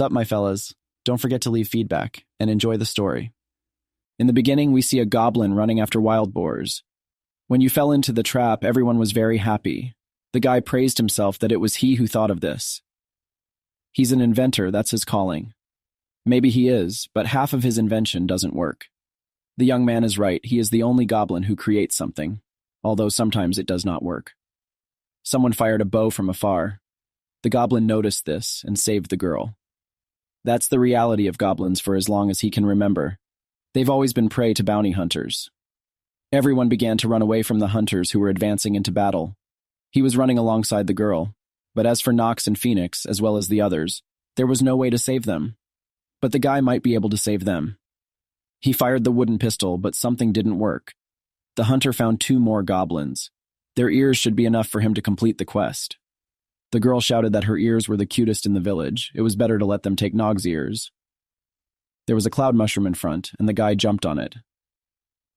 Sup, my fellas? Don't forget to leave feedback, and enjoy the story. In the beginning, we see a goblin running after wild boars. When you fell into the trap, everyone was very happy. The guy praised himself that it was he who thought of this. He's an inventor, that's his calling. Maybe he is, but half of his invention doesn't work. The young man is right, he is the only goblin who creates something, although sometimes it does not work. Someone fired a bow from afar. The goblin noticed this and saved the girl. That's the reality of goblins for as long as he can remember. They've always been prey to bounty hunters. Everyone began to run away from the hunters who were advancing into battle. He was running alongside the girl, but as for Nox and Phoenix, as well as the others, there was no way to save them. But the guy might be able to save them. He fired the wooden pistol, but something didn't work. The hunter found 2 more goblins. Their ears should be enough for him to complete the quest. The girl shouted that her ears were the cutest in the village. It was better to let them take Nog's ears. There was a cloud mushroom in front, and the guy jumped on it.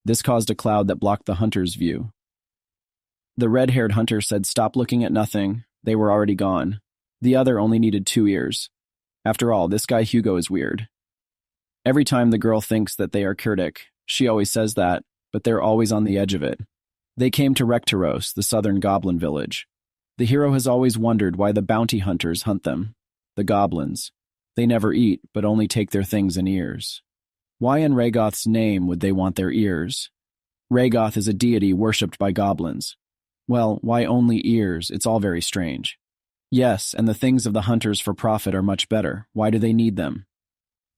This caused a cloud that blocked the hunter's view. The red-haired hunter said, "Stop looking at nothing. They were already gone." The other only needed 2 ears. After all, this guy Hugo is weird. Every time the girl thinks that they are Kurdic, she always says that, but they're always on the edge of it. They came to Rektoros, the southern goblin village. The hero has always wondered why the bounty hunters hunt them. The goblins. They never eat, but only take their things in ears. Why in Rhagoth's name would they want their ears? Rhagoth is a deity worshipped by goblins. Well, why only ears? It's all very strange. Yes, and the things of the hunters for profit are much better. Why do they need them?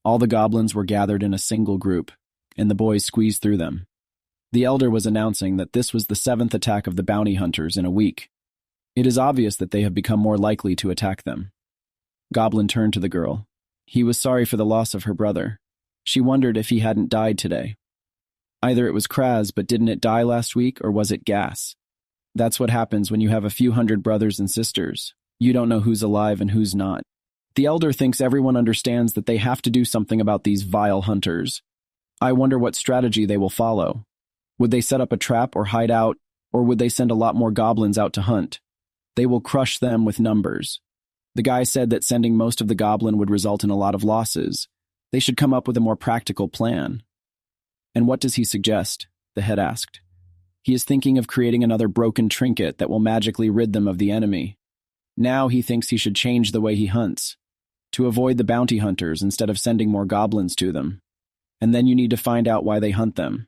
All the goblins were gathered in a single group, and the boys squeezed through them. The elder was announcing that this was the 7th attack of the bounty hunters in a week. It is obvious that they have become more likely to attack them. Goblin turned to the girl. He was sorry for the loss of her brother. She wondered if he hadn't died today. Either it was Kraz, but didn't it die last week, or was it gas? That's what happens when you have a few hundred brothers and sisters. You don't know who's alive and who's not. The elder thinks everyone understands that they have to do something about these vile hunters. I wonder what strategy they will follow. Would they set up a trap or hide out, or would they send a lot more goblins out to hunt? They will crush them with numbers. The guy said that sending most of the goblin would result in a lot of losses. They should come up with a more practical plan. And what does he suggest? The head asked. He is thinking of creating another broken trinket that will magically rid them of the enemy. Now he thinks he should change the way he hunts, to avoid the bounty hunters instead of sending more goblins to them. And then you need to find out why they hunt them.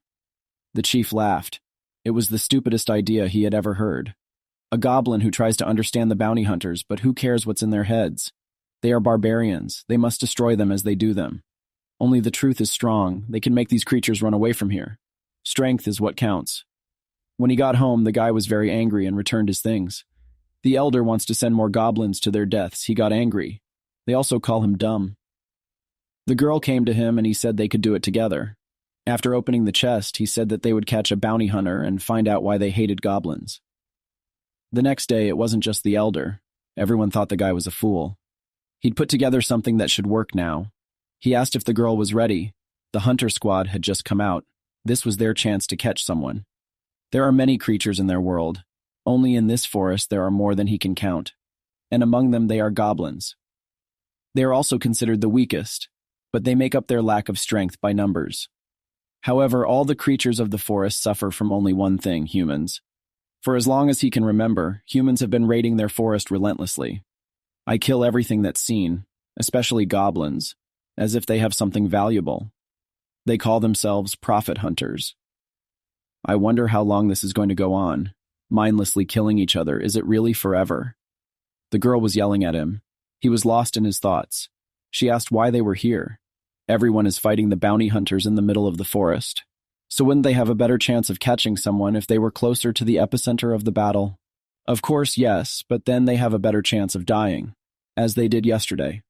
The chief laughed. It was the stupidest idea he had ever heard. A goblin who tries to understand the bounty hunters, but who cares what's in their heads? They are barbarians. They must destroy them as they do them. Only the truth is strong. They can make these creatures run away from here. Strength is what counts. When he got home, the guy was very angry and returned his things. The elder wants to send more goblins to their deaths. He got angry. They also call him dumb. The girl came to him and he said they could do it together. After opening the chest, he said that they would catch a bounty hunter and find out why they hated goblins. The next day, it wasn't just the elder. Everyone thought the guy was a fool. He'd put together something that should work now. He asked if the girl was ready. The hunter squad had just come out. This was their chance to catch someone. There are many creatures in their world. Only in this forest there are more than he can count. And among them they are goblins. They are also considered the weakest, but they make up their lack of strength by numbers. However, all the creatures of the forest suffer from only one thing: humans. For as long as he can remember, humans have been raiding their forest relentlessly. I kill everything that's seen, especially goblins, as if they have something valuable. They call themselves profit hunters. I wonder how long this is going to go on, mindlessly killing each other. Is it really forever? The girl was yelling at him. He was lost in his thoughts. She asked why they were here. Everyone is fighting the bounty hunters in the middle of the forest. So wouldn't they have a better chance of catching someone if they were closer to the epicenter of the battle? Of course, yes, but then they have a better chance of dying, as they did yesterday.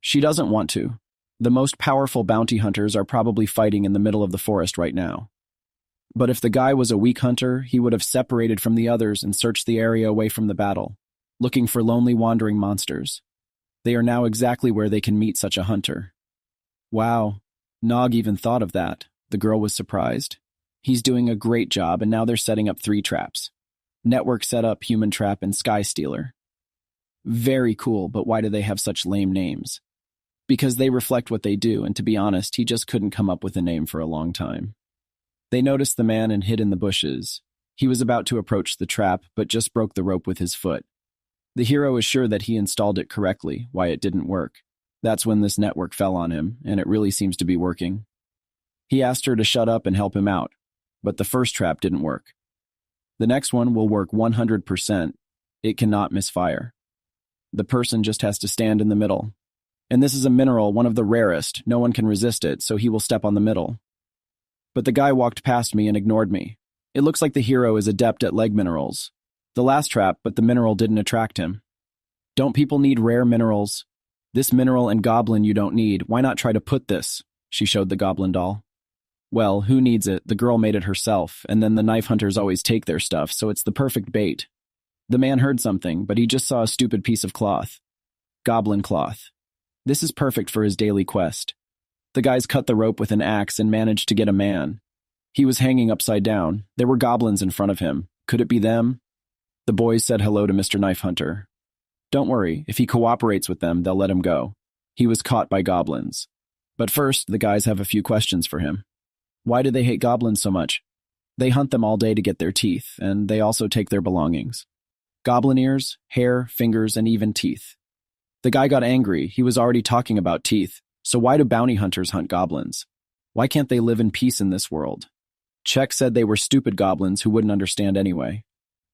She doesn't want to. The most powerful bounty hunters are probably fighting in the middle of the forest right now. But if the guy was a weak hunter, he would have separated from the others and searched the area away from the battle, looking for lonely wandering monsters. They are now exactly where they can meet such a hunter. Wow, Nog even thought of that. The girl was surprised. He's doing a great job, and now they're setting up 3 traps. Network setup, human trap, and sky stealer. Very cool, but why do they have such lame names? because they reflect what they do, and to be honest, he just couldn't come up with a name for a long time. They noticed the man and hid in the bushes. He was about to approach the trap, but just broke the rope with his foot. The hero is sure that he installed it correctly, why it didn't work. That's when this network fell on him, and it really seems to be working. He asked her to shut up and help him out, but the first trap didn't work. The next one will work 100%. It cannot misfire. The person just has to stand in the middle. And this is a mineral, one of the rarest. No one can resist it, so he will step on the middle. But the guy walked past me and ignored me. It looks like the hero is adept at leg minerals. The last trap, but the mineral didn't attract him. Don't people need rare minerals? This mineral and goblin you don't need. Why not try to put this? She showed the goblin doll. Well, who needs it? The girl made it herself, and then the knife hunters always take their stuff, so it's the perfect bait. The man heard something, but he just saw a stupid piece of cloth. Goblin cloth. This is perfect for his daily quest. The guys cut the rope with an axe and managed to get a man. He was hanging upside down. There were goblins in front of him. Could it be them? The boys said hello to Mr. Knife Hunter. Don't worry, if he cooperates with them, they'll let him go. He was caught by goblins. But first, the guys have a few questions for him. Why do they hate goblins so much? They hunt them all day to get their teeth, and they also take their belongings. Goblin ears, hair, fingers, and even teeth. The guy got angry. He was already talking about teeth. So why do bounty hunters hunt goblins? Why can't they live in peace in this world? Czech said they were stupid goblins who wouldn't understand anyway.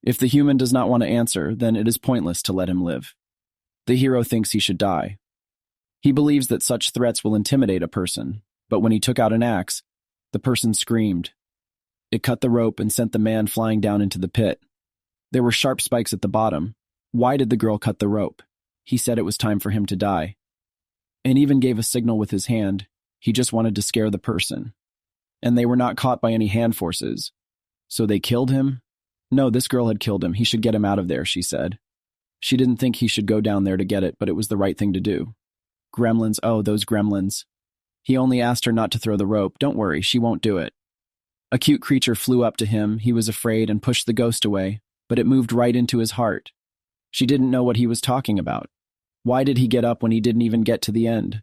If the human does not want to answer, then it is pointless to let him live. The hero thinks he should die. He believes that such threats will intimidate a person, but when he took out an axe, the person screamed. It cut the rope and sent the man flying down into the pit. There were sharp spikes at the bottom. Why did the girl cut the rope? He said it was time for him to die. And even gave a signal with his hand. He just wanted to scare the person. And they were not caught by any hand forces. So they killed him? No, this girl had killed him. He should get him out of there, she said. She didn't think he should go down there to get it, but it was the right thing to do. Gremlins, oh, those gremlins. He only asked her not to throw the rope. Don't worry, she won't do it. A cute creature flew up to him. He was afraid and pushed the ghost away, but it moved right into his heart. She didn't know what he was talking about. Why did he get up when he didn't even get to the end?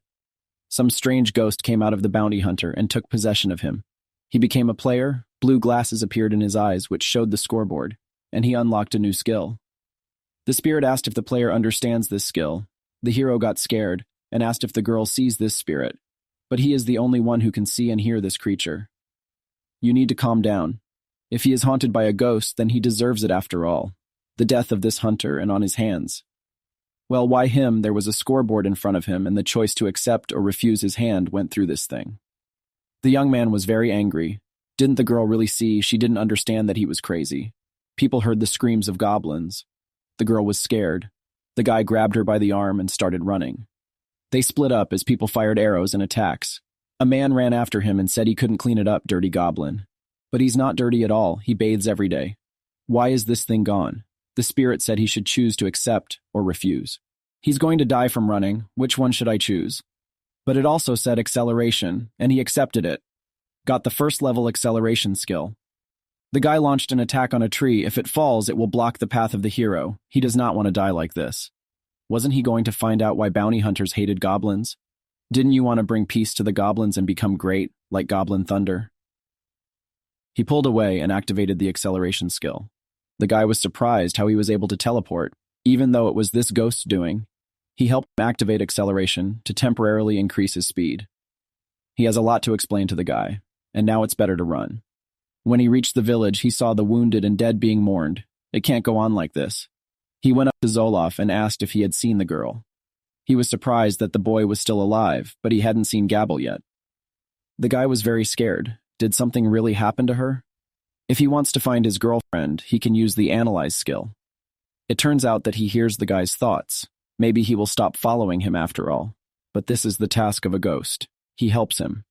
Some strange ghost came out of the bounty hunter and took possession of him. He became a player. Blue glasses appeared in his eyes, which showed the scoreboard, and he unlocked a new skill. The spirit asked if the player understands this skill. The hero got scared and asked if the girl sees this spirit, but he is the only one who can see and hear this creature. You need to calm down. If he is haunted by a ghost, then he deserves it after all. The death of this hunter and on his hands. Well, why him? There was a scoreboard in front of him, and the choice to accept or refuse his hand went through this thing. The young man was very angry. Didn't the girl really see? She didn't understand that he was crazy. People heard the screams of goblins. The girl was scared. The guy grabbed her by the arm and started running. They split up as people fired arrows and attacks. A man ran after him and said he couldn't clean it up, dirty goblin. But he's not dirty at all. He bathes every day. Why is this thing gone? The spirit said he should choose to accept or refuse. He's going to die from running. Which one should I choose? But it also said acceleration, and he accepted it. Got the first level acceleration skill. The guy launched an attack on a tree. If it falls, it will block the path of the hero. He does not want to die like this. Wasn't he going to find out why bounty hunters hated goblins? Didn't you want to bring peace to the goblins and become great, like Goblin Thunder? He pulled away and activated the acceleration skill. The guy was surprised how he was able to teleport, even though it was this ghost's doing. He helped him activate acceleration to temporarily increase his speed. He has a lot to explain to the guy, and now it's better to run. When he reached the village, he saw the wounded and dead being mourned. It can't go on like this. He went up to Zoloff and asked if he had seen the girl. He was surprised that the boy was still alive, but he hadn't seen Gubble yet. The guy was very scared. Did something really happen to her? If he wants to find his girlfriend, he can use the analyze skill. It turns out that he hears the guy's thoughts. Maybe he will stop following him after all. But this is the task of a ghost. He helps him.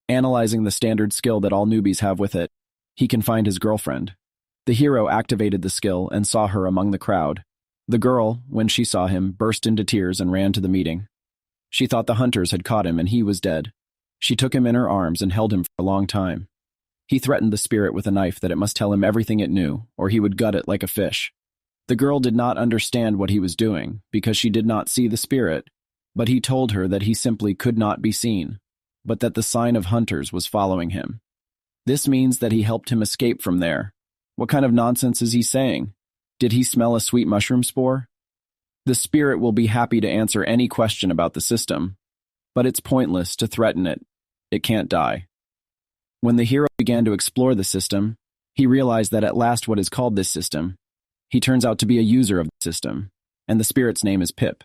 Analyzing the standard skill that all newbies have with it, he can find his girlfriend. The hero activated the skill and saw her among the crowd. The girl, when she saw him, burst into tears and ran to the meeting. She thought the hunters had caught him and he was dead. She took him in her arms and held him for a long time. He threatened the spirit with a knife that it must tell him everything it knew, or he would gut it like a fish. The girl did not understand what he was doing, because she did not see the spirit. But he told her that he simply could not be seen, but that the sign of hunters was following him. This means that he helped him escape from there. What kind of nonsense is he saying? Did he smell a sweet mushroom spore? The spirit will be happy to answer any question about the system, but it's pointless to threaten it. It can't die. When the hero began to explore the system, he realized that at last what is called this system, he turns out to be a user of the system, and the spirit's name is Pip.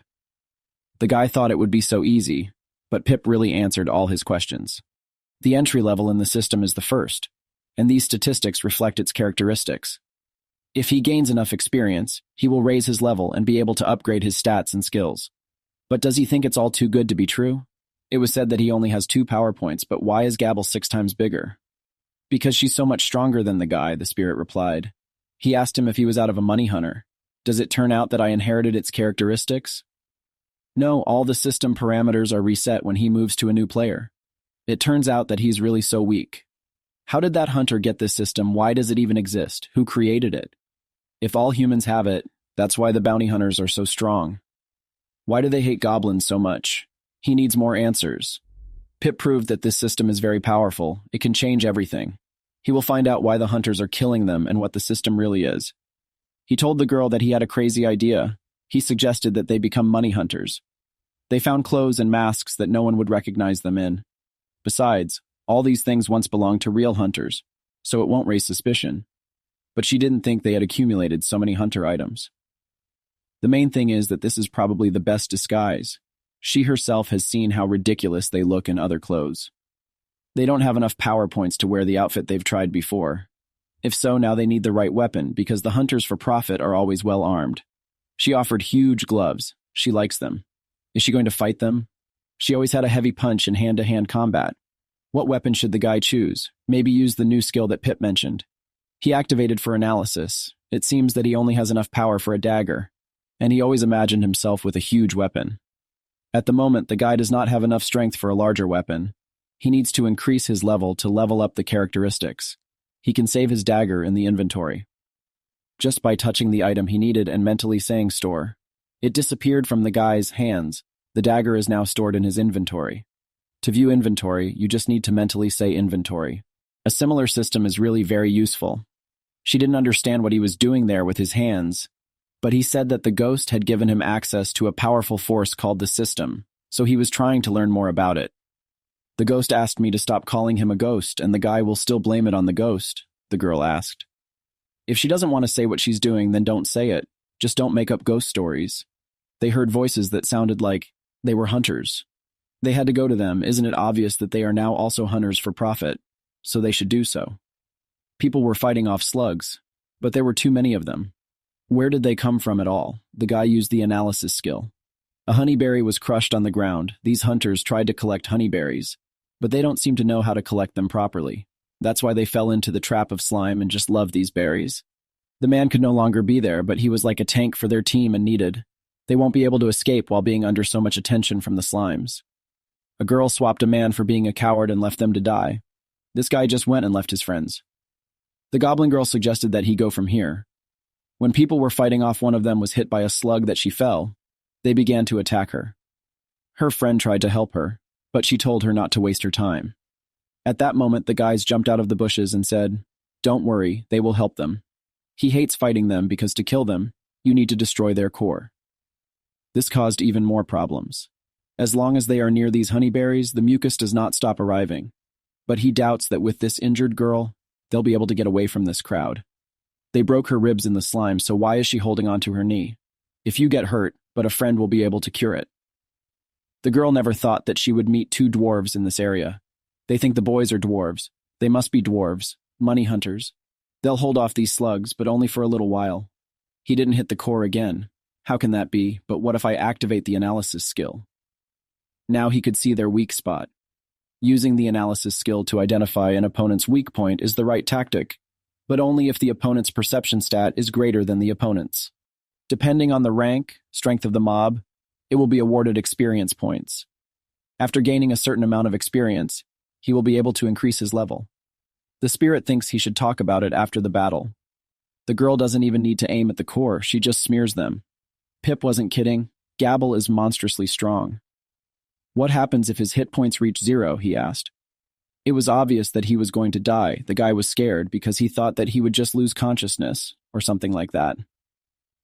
The guy thought it would be so easy, but Pip really answered all his questions. The entry level in the system is the first, and these statistics reflect its characteristics. If he gains enough experience, he will raise his level and be able to upgrade his stats and skills. But does he think it's all too good to be true? It was said that he only has 2 power points, but why is Gubble 6 times bigger? Because she's so much stronger than the guy, the spirit replied. He asked him if he was out of a money hunter. Does it turn out that I inherited its characteristics? No, all the system parameters are reset when he moves to a new player. It turns out that he's really so weak. How did that hunter get this system? Why does it even exist? Who created it? If all humans have it, that's why the bounty hunters are so strong. Why do they hate goblins so much? He needs more answers. Pip proved that this system is very powerful. It can change everything. He will find out why the hunters are killing them and what the system really is. He told the girl that he had a crazy idea. He suggested that they become money hunters. They found clothes and masks that no one would recognize them in. Besides, all these things once belonged to real hunters, so it won't raise suspicion. But she didn't think they had accumulated so many hunter items. The main thing is that this is probably the best disguise. She herself has seen how ridiculous they look in other clothes. They don't have enough power points to wear the outfit they've tried before. If so, now they need the right weapon, because the hunters for profit are always well armed. She offered huge gloves. She likes them. Is she going to fight them? She always had a heavy punch in hand-to-hand combat. What weapon should the guy choose? Maybe use the new skill that Pip mentioned. He activated for analysis. It seems that he only has enough power for a dagger, and he always imagined himself with a huge weapon. At the moment, the guy does not have enough strength for a larger weapon. He needs to increase his level to level up the characteristics. He can save his dagger in the inventory. Just by touching the item he needed and mentally saying store, it disappeared from the guy's hands. The dagger is now stored in his inventory. To view inventory, you just need to mentally say inventory. A similar system is really very useful. She didn't understand what he was doing there with his hands, but he said that the ghost had given him access to a powerful force called the system, so he was trying to learn more about it. The ghost asked me to stop calling him a ghost, and the guy will still blame it on the ghost, the girl asked. If she doesn't want to say what she's doing, then don't say it. Just don't make up ghost stories. They heard voices that sounded like they were hunters. They had to go to them. Isn't it obvious that they are now also hunters for profit? So they should do so. People were fighting off slugs, but there were too many of them. Where did they come from at all? The guy used the analysis skill. A honeyberry was crushed on the ground. These hunters tried to collect honeyberries, but they don't seem to know how to collect them properly. That's why they fell into the trap of slime and just loved these berries. The man could no longer be there, but he was like a tank for their team and needed. They won't be able to escape while being under so much attention from the slimes. A girl swapped a man for being a coward and left them to die. This guy just went and left his friends. The goblin girl suggested that he go from here. When people were fighting off, one of them was hit by a slug that she fell. They began to attack her. Her friend tried to help her, but she told her not to waste her time. At that moment, the guys jumped out of the bushes and said, "Don't worry, they will help them." He hates fighting them because to kill them, you need to destroy their core. This caused even more problems. As long as they are near these honeyberries, the mucus does not stop arriving. But he doubts that with this injured girl, they'll be able to get away from this crowd. They broke her ribs in the slime, so why is she holding on to her knee? If you get hurt, but a friend will be able to cure it. The girl never thought that she would meet 2 dwarves in this area. They think the boys are dwarves. They must be dwarves, money hunters. They'll hold off these slugs, but only for a little while. He didn't hit the core again. How can that be? But what if I activate the analysis skill? Now he could see their weak spot. Using the analysis skill to identify an opponent's weak point is the right tactic, but only if the opponent's perception stat is greater than the opponent's. Depending on the rank, strength of the mob, it will be awarded experience points. After gaining a certain amount of experience, he will be able to increase his level. The spirit thinks he should talk about it after the battle. The girl doesn't even need to aim at the core, she just smears them. Pip wasn't kidding. Gubble is monstrously strong. What happens if his hit points reach 0, he asked. It was obvious that he was going to die. The guy was scared because he thought that he would just lose consciousness, or something like that.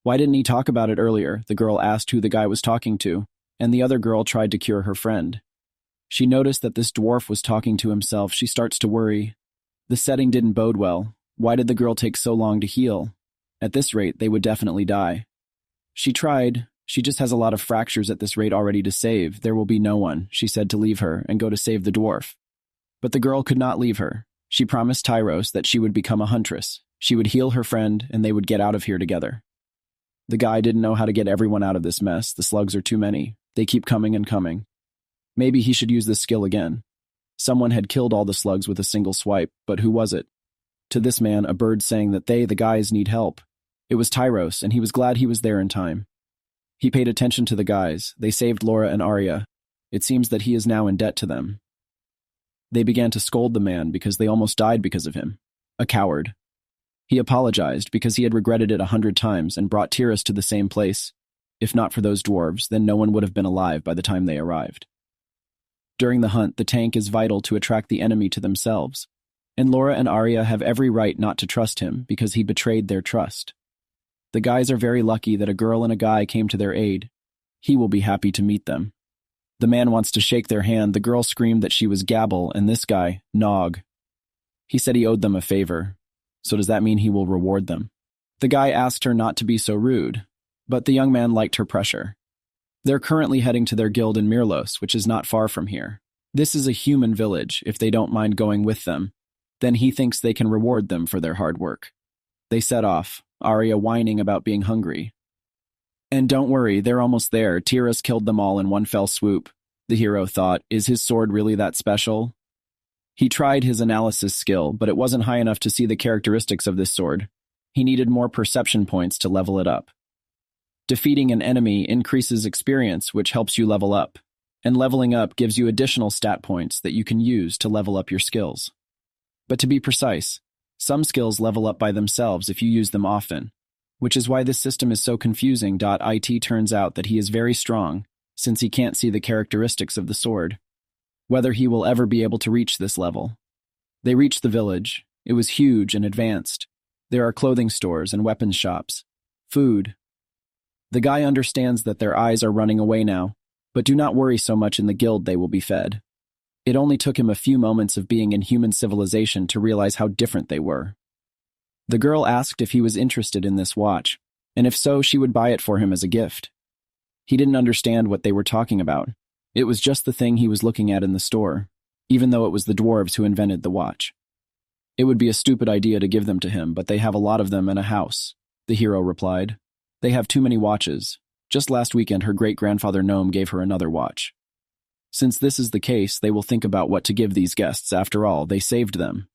Why didn't he talk about it earlier? The girl asked who the guy was talking to, and the other girl tried to cure her friend. She noticed that this dwarf was talking to himself. She starts to worry. The setting didn't bode well. Why did the girl take so long to heal? At this rate, they would definitely die. She tried. She just has a lot of fractures at this rate already to save. There will be no one, she said, to leave her and go to save the dwarf. But the girl could not leave her. She promised Tyros that she would become a huntress. She would heal her friend, and they would get out of here together. The guy didn't know how to get everyone out of this mess. The slugs are too many. They keep coming and coming. Maybe he should use this skill again. Someone had killed all the slugs with a single swipe, but who was it? To this man, a bird saying that the guys, need help. It was Tyros, and he was glad he was there in time. He paid attention to the guys. They saved Laura and Arya. It seems that he is now in debt to them. They began to scold the man because they almost died because of him. A coward. He apologized because he had regretted it 100 times and brought Tyrus to the same place. If not for those dwarves, then no one would have been alive by the time they arrived. During the hunt, the tank is vital to attract the enemy to themselves, and Laura and Arya have every right not to trust him because he betrayed their trust. The guys are very lucky that a girl and a guy came to their aid. He will be happy to meet them. The man wants to shake their hand. The girl screamed that she was Gubble, and this guy, Nog. He said he owed them a favor. So does that mean he will reward them? The guy asked her not to be so rude, but the young man liked her pressure. They're currently heading to their guild in Mirlos, which is not far from here. This is a human village. If they don't mind going with them, then he thinks they can reward them for their hard work. They set off, Arya whining about being hungry. And don't worry, they're almost there. Tyrus killed them all in one fell swoop. The hero thought, is his sword really that special? He tried his analysis skill, but it wasn't high enough to see the characteristics of this sword. He needed more perception points to level it up. Defeating an enemy increases experience, which helps you level up. And leveling up gives you additional stat points that you can use to level up your skills. But to be precise, some skills level up by themselves if you use them often, which is why this system is so confusing. It turns out that he is very strong, since he can't see the characteristics of the sword. Whether he will ever be able to reach this level. They reached the village. It was huge and advanced. There are clothing stores and weapons shops. Food. The guy understands that their eyes are running away now, but do not worry so much. In the guild they will be fed. It only took him a few moments of being in human civilization to realize how different they were. The girl asked if he was interested in this watch, and if so, she would buy it for him as a gift. He didn't understand what they were talking about. It was just the thing he was looking at in the store, even though it was the dwarves who invented the watch. It would be a stupid idea to give them to him, but they have a lot of them in a house, the hero replied. They have too many watches. Just last weekend her great-grandfather Gnome gave her another watch. Since this is the case, they will think about what to give these guests. After all, they saved them.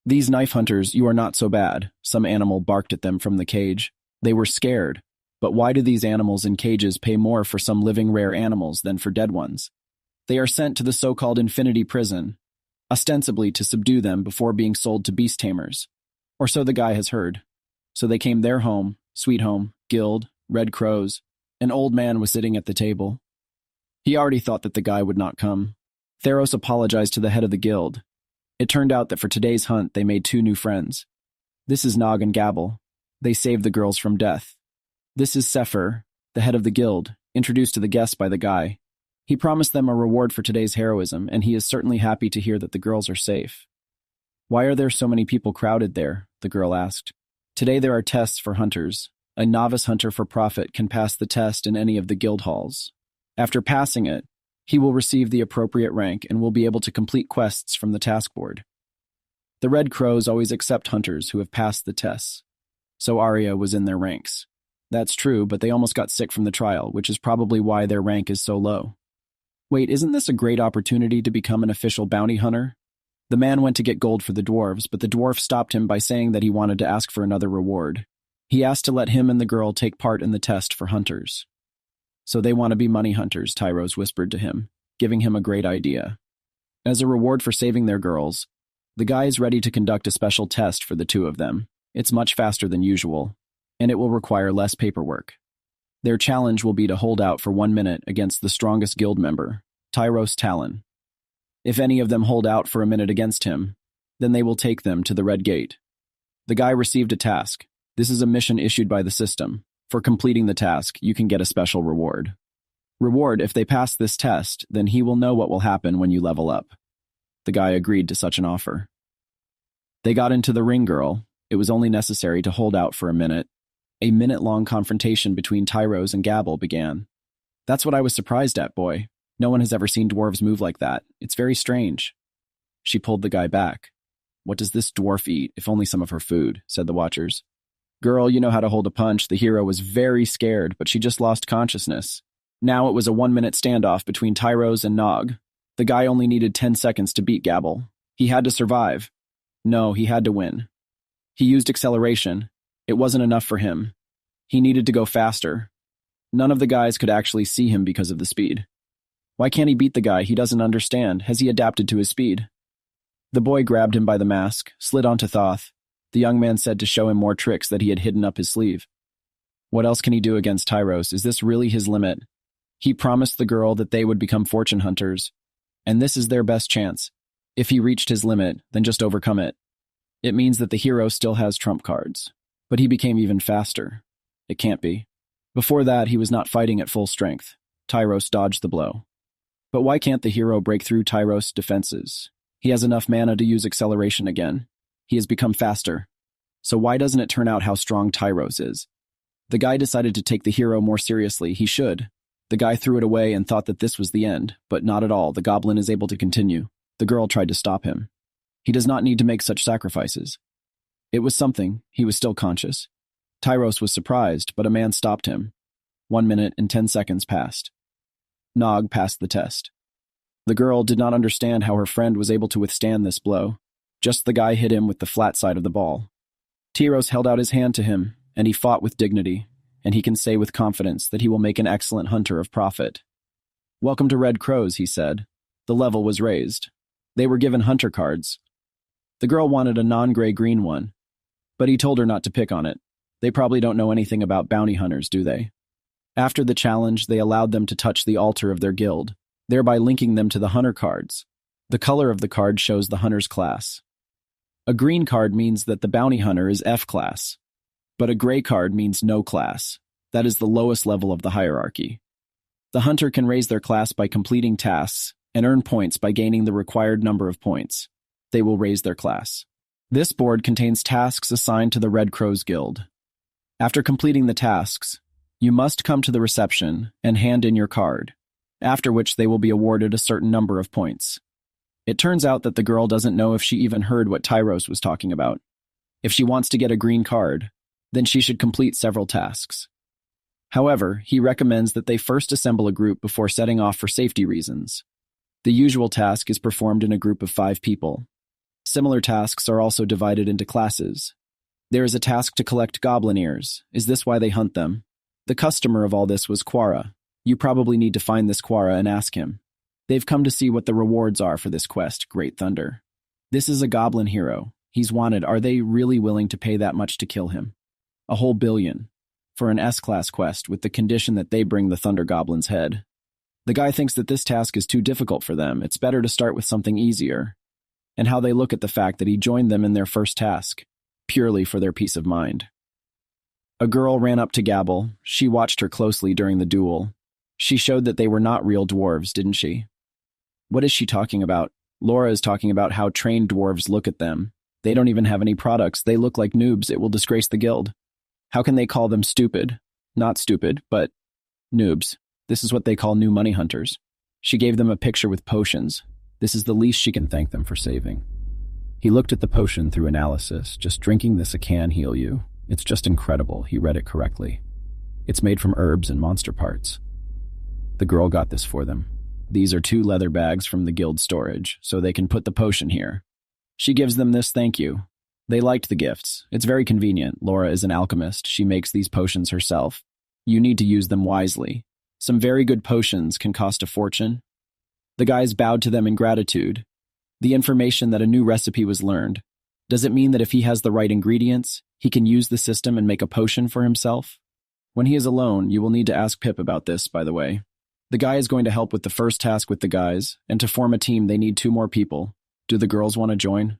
These knife hunters, you are not so bad. Some animal barked at them from the cage. They were scared. But why do these animals in cages pay more for some living rare animals than for dead ones? They are sent to the so-called infinity prison, ostensibly to subdue them before being sold to beast tamers. Or so the guy has heard. So they came their home, sweet home, guild, red crows. An old man was sitting at the table. He already thought that the guy would not come. Theros apologized to the head of the guild. It turned out that for today's hunt they made 2 new friends. This is Nog and Gubble. They saved the girls from death. This is Sefer, the head of the guild, introduced to the guests by the guy. He promised them a reward for today's heroism, and he is certainly happy to hear that the girls are safe. Why are there so many people crowded there? The girl asked. Today there are tests for hunters. A novice hunter for profit can pass the test in any of the guild halls. After passing it, he will receive the appropriate rank and will be able to complete quests from the task board. The Red Crows always accept hunters who have passed the tests, so Arya was in their ranks. That's true, but they almost got sick from the trial, which is probably why their rank is so low. Wait, isn't this a great opportunity to become an official bounty hunter? The man went to get gold for the dwarves, but the dwarf stopped him by saying that he wanted to ask for another reward. He asked to let him and the girl take part in the test for hunters. So they want to be money hunters, Tyros whispered to him, giving him a great idea. As a reward for saving their girls, the guy is ready to conduct a special test for the 2 of them. It's much faster than usual, and it will require less paperwork. Their challenge will be to hold out for 1 minute against the strongest guild member. Tyros Talon. If any of them hold out for a minute against him, then they will take them to the Red Gate. The guy received a task. This is a mission issued by the system. For completing the task, you can get a special reward. Reward, if they pass this test, then he will know what will happen when you level up. The guy agreed to such an offer. They got into the ring, girl. It was only necessary to hold out for a minute. A minute-long confrontation between Tyros and Gubble began. That's what I was surprised at, boy. No one has ever seen dwarves move like that. It's very strange. She pulled the guy back. What does this dwarf eat, if only some of her food, said the watchers. Girl, you know how to hold a punch. The hero was very scared, but she just lost consciousness. Now it was a 1-minute standoff between Tyros and Nog. The guy only needed 10 seconds to beat Gubble. He had to survive. No, he had to win. He used acceleration. It wasn't enough for him. He needed to go faster. None of the guys could actually see him because of the speed. Why can't he beat the guy? He doesn't understand. Has he adapted to his speed? The boy grabbed him by the mask, slid onto Thoth. The young man said to show him more tricks that he had hidden up his sleeve. What else can he do against Tyros? Is this really his limit? He promised the girl that they would become fortune hunters, and this is their best chance. If he reached his limit, then just overcome it. It means that the hero still has trump cards. But he became even faster. It can't be. Before that, he was not fighting at full strength. Tyros dodged the blow. But why can't the hero break through Tyros' defenses? He has enough mana to use acceleration again. He has become faster. So why doesn't it turn out how strong Tyros is? The guy decided to take the hero more seriously. He should. The guy threw it away and thought that this was the end, but not at all. The goblin is able to continue. The girl tried to stop him. He does not need to make such sacrifices. It was something. He was still conscious. Tyros was surprised, but a man stopped him. 1 minute and 10 seconds passed. Nog passed the test. The girl did not understand how her friend was able to withstand this blow. Just the guy hit him with the flat side of the ball. Tyros held out his hand to him, and he fought with dignity, and he can say with confidence that he will make an excellent hunter of profit. Welcome to Red Crows, he said. The level was raised. They were given hunter cards. The girl wanted a non-gray green one, but he told her not to pick on it. They probably don't know anything about bounty hunters, do they? After the challenge, they allowed them to touch the altar of their guild, thereby linking them to the hunter cards. The color of the card shows the hunter's class. A green card means that the bounty hunter is F class, but a gray card means no class. That is the lowest level of the hierarchy. The hunter can raise their class by completing tasks and earn points by gaining the required number of points. They will raise their class. This board contains tasks assigned to the Red Crows Guild. After completing the tasks, you must come to the reception and hand in your card, after which they will be awarded a certain number of points. It turns out that the girl doesn't know if she even heard what Tyros was talking about. If she wants to get a green card, then she should complete several tasks. However, he recommends that they first assemble a group before setting off for safety reasons. The usual task is performed in a group of 5 people. Similar tasks are also divided into classes. There is a task to collect goblin ears. Is this why they hunt them? The customer of all this was Quara. You probably need to find this Quara and ask him. They've come to see what the rewards are for this quest, Great Thunder. This is a goblin hero. He's wanted. Are they really willing to pay that much to kill him? A whole billion. For an S-class quest with the condition that they bring the Thunder Goblin's head. The guy thinks that this task is too difficult for them. It's better to start with something easier. And how they look at the fact that he joined them in their first task, purely for their peace of mind. A girl ran up to Gubble. She watched her closely during the duel. She showed that they were not real dwarves, didn't she? What is she talking about? Laura is talking about how trained dwarves look at them. They don't even have any products. They look like noobs. It will disgrace the guild. How can they call them stupid? Not stupid, but noobs. This is what they call new money hunters. She gave them a picture with potions. This is the least she can thank them for saving. He looked at the potion through analysis. Just drinking this can heal you. It's just incredible. He read it correctly. It's made from herbs and monster parts. The girl got this for them. These are 2 leather bags from the guild storage, so they can put the potion here. She gives them this thank you. They liked the gifts. It's very convenient. Laura is an alchemist. She makes these potions herself. You need to use them wisely. Some very good potions can cost a fortune. The guys bowed to them in gratitude. The information that a new recipe was learned. Does it mean that if he has the right ingredients, he can use the system and make a potion for himself? When he is alone, you will need to ask Pip about this, by the way. The guy is going to help with the first task with the guys, and to form a team they need 2 more people. Do the girls want to join?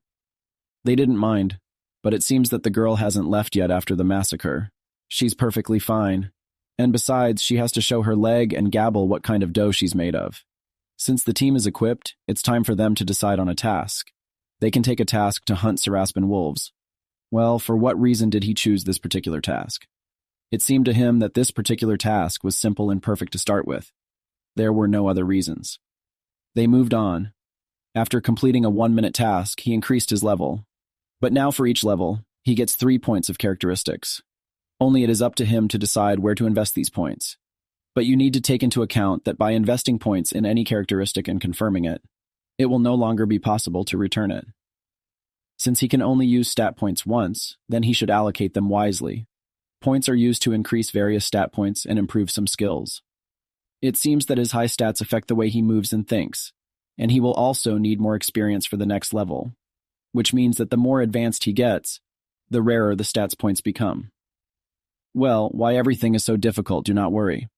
They didn't mind, but it seems that the girl hasn't left yet after the massacre. She's perfectly fine. And besides, she has to show her leg and Gabble what kind of dough she's made of. Since the team is equipped, it's time for them to decide on a task. They can take a task to hunt Saraspin wolves. Well, for what reason did he choose this particular task? It seemed to him that this particular task was simple and perfect to start with. There were no other reasons. They moved on. After completing a 1-minute task, he increased his level. But now for each level, he gets 3 points of characteristics. Only it is up to him to decide where to invest these points. But you need to take into account that by investing points in any characteristic and confirming it, it will no longer be possible to return it. Since he can only use stat points once, then he should allocate them wisely. Points are used to increase various stat points and improve some skills. It seems that his high stats affect the way he moves and thinks, and he will also need more experience for the next level, which means that the more advanced he gets, the rarer the stats points become. Well, why everything is so difficult, do not worry.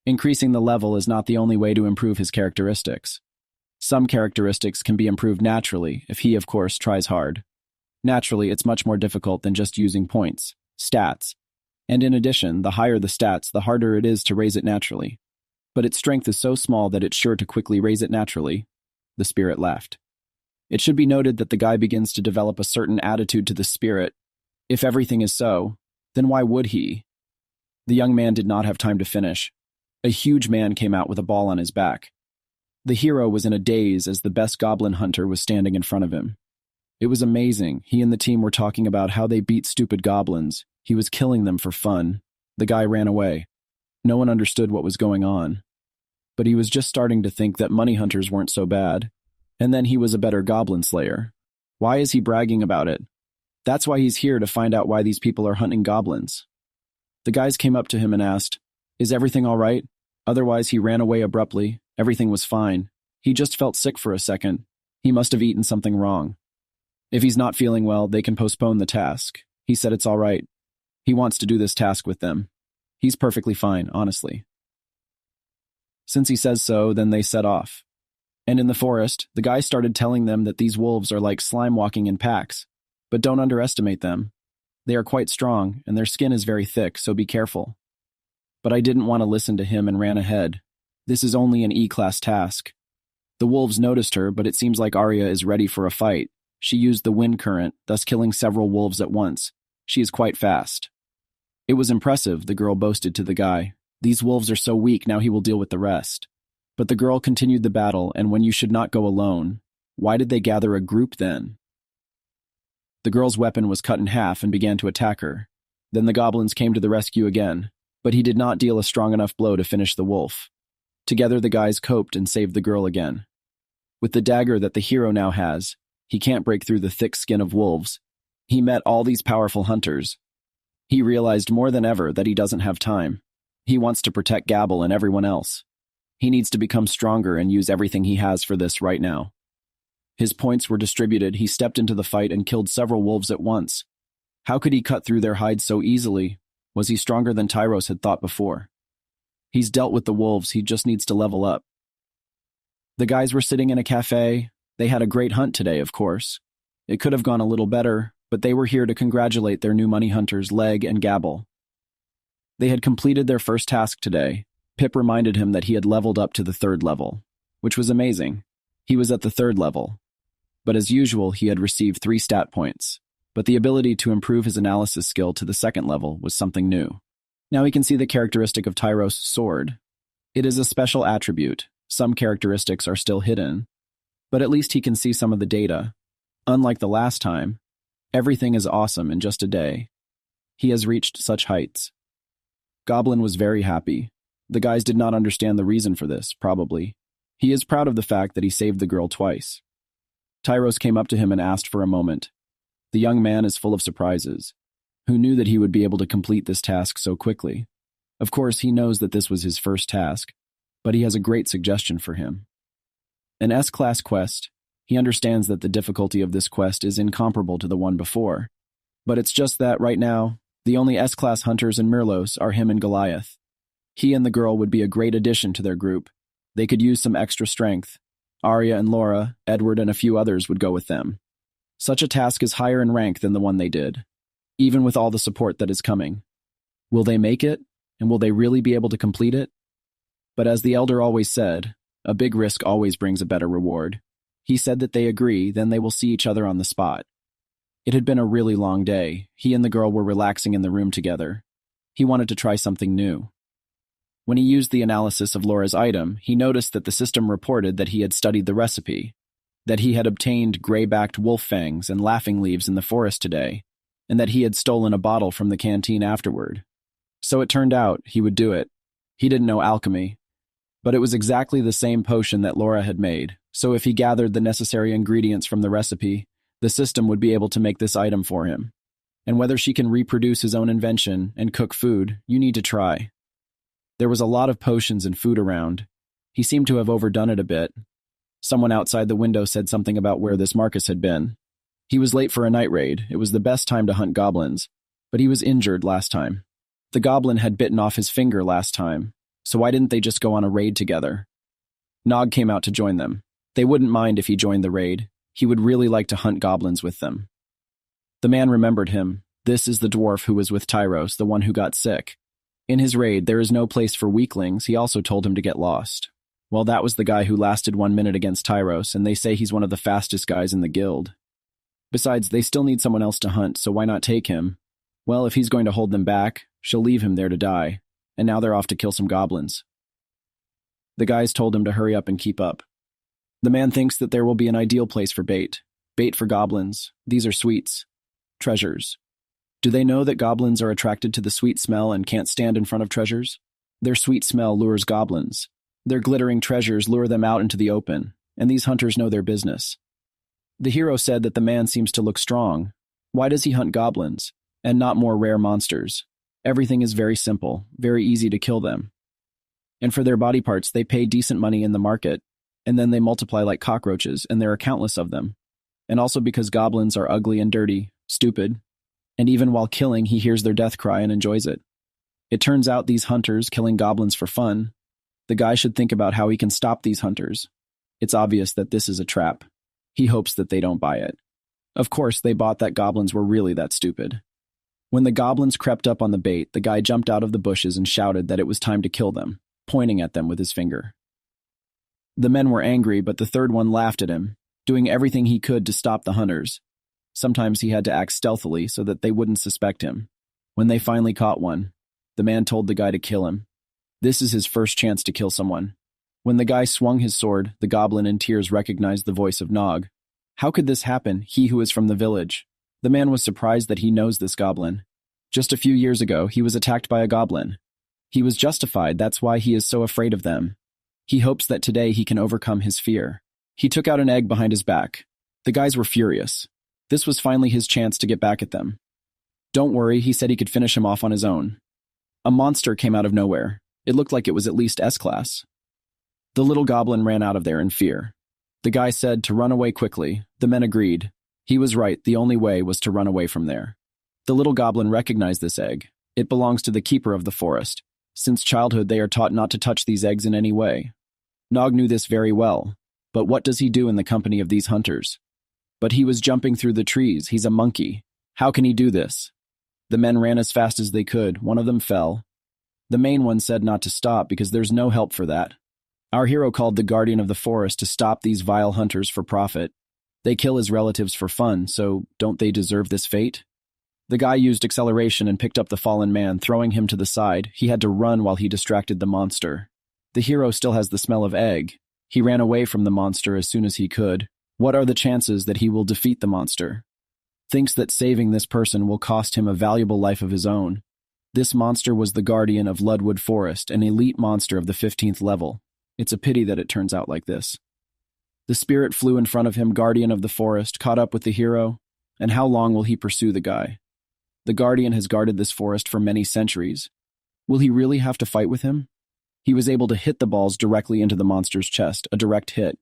Increasing the level is not the only way to improve his characteristics. Some characteristics can be improved naturally if he, of course, tries hard. Naturally, it's much more difficult than just using points, stats. And in addition, the higher the stats, the harder it is to raise it naturally. But its strength is so small that it's sure to quickly raise it naturally. The spirit laughed. It should be noted that the guy begins to develop a certain attitude to the spirit. If everything is so, then why would he? The young man did not have time to finish. A huge man came out with a ball on his back. The hero was in a daze as the best goblin hunter was standing in front of him. It was amazing. He and the team were talking about how they beat stupid goblins. He was killing them for fun. The guy ran away. No one understood what was going on. But he was just starting to think that money hunters weren't so bad. And then he was a better goblin slayer. Why is he bragging about it? That's why he's here, to find out why these people are hunting goblins. The guys came up to him and asked, "Is everything all right?" Otherwise, he ran away abruptly. Everything was fine. He just felt sick for a second. He must have eaten something wrong. If he's not feeling well, they can postpone the task. He said it's all right. He wants to do this task with them. He's perfectly fine, honestly. Since he says so, then they set off. And in the forest, the guy started telling them that these wolves are like slime walking in packs. But don't underestimate them. They are quite strong, and their skin is very thick, so be careful. But I didn't want to listen to him and ran ahead. This is only an E-class task. The wolves noticed her, but it seems like Arya is ready for a fight. She used the wind current, thus killing several wolves at once. She is quite fast. It was impressive, the girl boasted to the guy. These wolves are so weak, now he will deal with the rest. But the girl continued the battle, and when you should not go alone, why did they gather a group then? The girl's weapon was cut in half and began to attack her. Then the goblins came to the rescue again, but he did not deal a strong enough blow to finish the wolf. Together the guys coped and saved the girl again. With the dagger that the hero now has, he can't break through the thick skin of wolves. He met all these powerful hunters. He realized more than ever that he doesn't have time. He wants to protect Gabble and everyone else. He needs to become stronger and use everything he has for this right now. His points were distributed. He stepped into the fight and killed several wolves at once. How could he cut through their hides so easily? Was he stronger than Tyros had thought before? He's dealt with the wolves, he just needs to level up. The guys were sitting in a cafe. They had a great hunt today, of course. It could have gone a little better, but they were here to congratulate their new money hunters, Leg and Gabble. They had completed their first task today. Pip reminded him that he had leveled up to the 3rd level, which was amazing. He was at the 3rd level. But as usual, he had received 3 stat points. But the ability to improve his analysis skill to the 2nd level was something new. Now he can see the characteristic of Tyros' sword. It is a special attribute. Some characteristics are still hidden. But at least he can see some of the data. Unlike the last time, everything is awesome in just a day. He has reached such heights. Goblin was very happy. The guys did not understand the reason for this, probably. He is proud of the fact that he saved the girl twice. Tyros came up to him and asked for a moment. The young man is full of surprises. Who knew that he would be able to complete this task so quickly? Of course, he knows that this was his first task, but he has a great suggestion for him. An S-class quest. He understands that the difficulty of this quest is incomparable to the one before. But it's just that, right now, the only S-class hunters in Mirlos are him and Goliath. He and the girl would be a great addition to their group. They could use some extra strength. Arya and Laura, Edward, and a few others would go with them. Such a task is higher in rank than the one they did, even with all the support that is coming. Will they make it? And will they really be able to complete it? But as the elder always said, a big risk always brings a better reward. He said that they agree, then they will see each other on the spot. It had been a really long day. He and the girl were relaxing in the room together. He wanted to try something new. When he used the analysis of Laura's item, he noticed that the system reported that he had studied the recipe, that he had obtained gray-backed wolf fangs and laughing leaves in the forest today, and that he had stolen a bottle from the canteen afterward. So it turned out he would do it. He didn't know alchemy, but it was exactly the same potion that Laura had made, so if he gathered the necessary ingredients from the recipe, the system would be able to make this item for him. And whether she can reproduce his own invention and cook food, you need to try. There was a lot of potions and food around. He seemed to have overdone it a bit. Someone outside the window said something about where this Marcus had been. He was late for a night raid. It was the best time to hunt goblins, but he was injured last time. The goblin had bitten off his finger last time, so why didn't they just go on a raid together? Nog came out to join them. They wouldn't mind if he joined the raid. He would really like to hunt goblins with them. The man remembered him. This is the dwarf who was with Tyros, the one who got sick. In his raid, there is no place for weaklings. He also told him to get lost. Well, that was the guy who lasted 1 minute against Tyros, and they say he's one of the fastest guys in the guild. Besides, they still need someone else to hunt, so why not take him? Well, if he's going to hold them back, she'll leave him there to die, and now they're off to kill some goblins. The guys told him to hurry up and keep up. The man thinks that there will be an ideal place for bait. Bait for goblins. These are sweets. Treasures. Do they know that goblins are attracted to the sweet smell and can't stand in front of treasures? Their sweet smell lures goblins. Their glittering treasures lure them out into the open, and these hunters know their business. The hero said that the man seems to look strong. Why does he hunt goblins, and not more rare monsters? Everything is very simple, very easy to kill them. And for their body parts, they pay decent money in the market, and then they multiply like cockroaches, and there are countless of them. And also because goblins are ugly and dirty, stupid, and even while killing, he hears their death cry and enjoys it. It turns out these hunters killing goblins for fun. The guy should think about how he can stop these hunters. It's obvious that this is a trap. He hopes that they don't buy it. Of course, they bought that goblins were really that stupid. When the goblins crept up on the bait, the guy jumped out of the bushes and shouted that it was time to kill them, pointing at them with his finger. The men were angry, but the third one laughed at him, doing everything he could to stop the hunters. Sometimes he had to act stealthily so that they wouldn't suspect him. When they finally caught one, the man told the guy to kill him. This is his first chance to kill someone. When the guy swung his sword, the goblin in tears recognized the voice of Nog. How could this happen, he who is from the village? The man was surprised that he knows this goblin. Just a few years ago, he was attacked by a goblin. He was justified, that's why he is so afraid of them. He hopes that today he can overcome his fear. He took out an egg behind his back. The guys were furious. This was finally his chance to get back at them. Don't worry, he said he could finish him off on his own. A monster came out of nowhere. It looked like it was at least S-class. The little goblin ran out of there in fear. The guy said to run away quickly. The men agreed. He was right, the only way was to run away from there. The little goblin recognized this egg. It belongs to the keeper of the forest. Since childhood, they are taught not to touch these eggs in any way. Nog knew this very well. But what does he do in the company of these hunters? But he was jumping through the trees. He's a monkey. How can he do this? The men ran as fast as they could. One of them fell. The main one said not to stop because there's no help for that. Our hero called the guardian of the forest to stop these vile hunters for profit. They kill his relatives for fun, so don't they deserve this fate? The guy used acceleration and picked up the fallen man, throwing him to the side. He had to run while he distracted the monster. The hero still has the smell of egg. He ran away from the monster as soon as he could. What are the chances that he will defeat the monster? Thinks that saving this person will cost him a valuable life of his own. This monster was the guardian of Ludwood Forest, an elite monster of the 15th level. It's a pity that it turns out like this. The spirit flew in front of him, guardian of the forest, caught up with the hero. And how long will he pursue the guy? The guardian has guarded this forest for many centuries. Will he really have to fight with him? He was able to hit the balls directly into the monster's chest, a direct hit.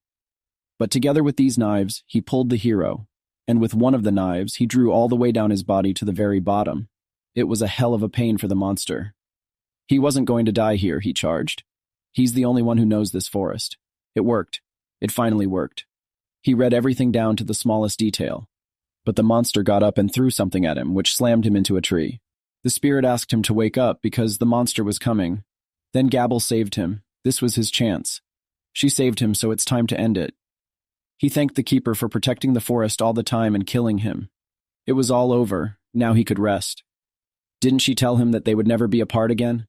But together with these knives, he pulled the hero, and with one of the knives, he drew all the way down his body to the very bottom. It was a hell of a pain for the monster. He wasn't going to die here, he charged. He's the only one who knows this forest. It worked. It finally worked. He read everything down to the smallest detail. But the monster got up and threw something at him, which slammed him into a tree. The spirit asked him to wake up because the monster was coming. Then Gabble saved him. This was his chance. She saved him, so it's time to end it. He thanked the keeper for protecting the forest all the time and killing him. It was all over. Now he could rest. Didn't she tell him that they would never be apart again?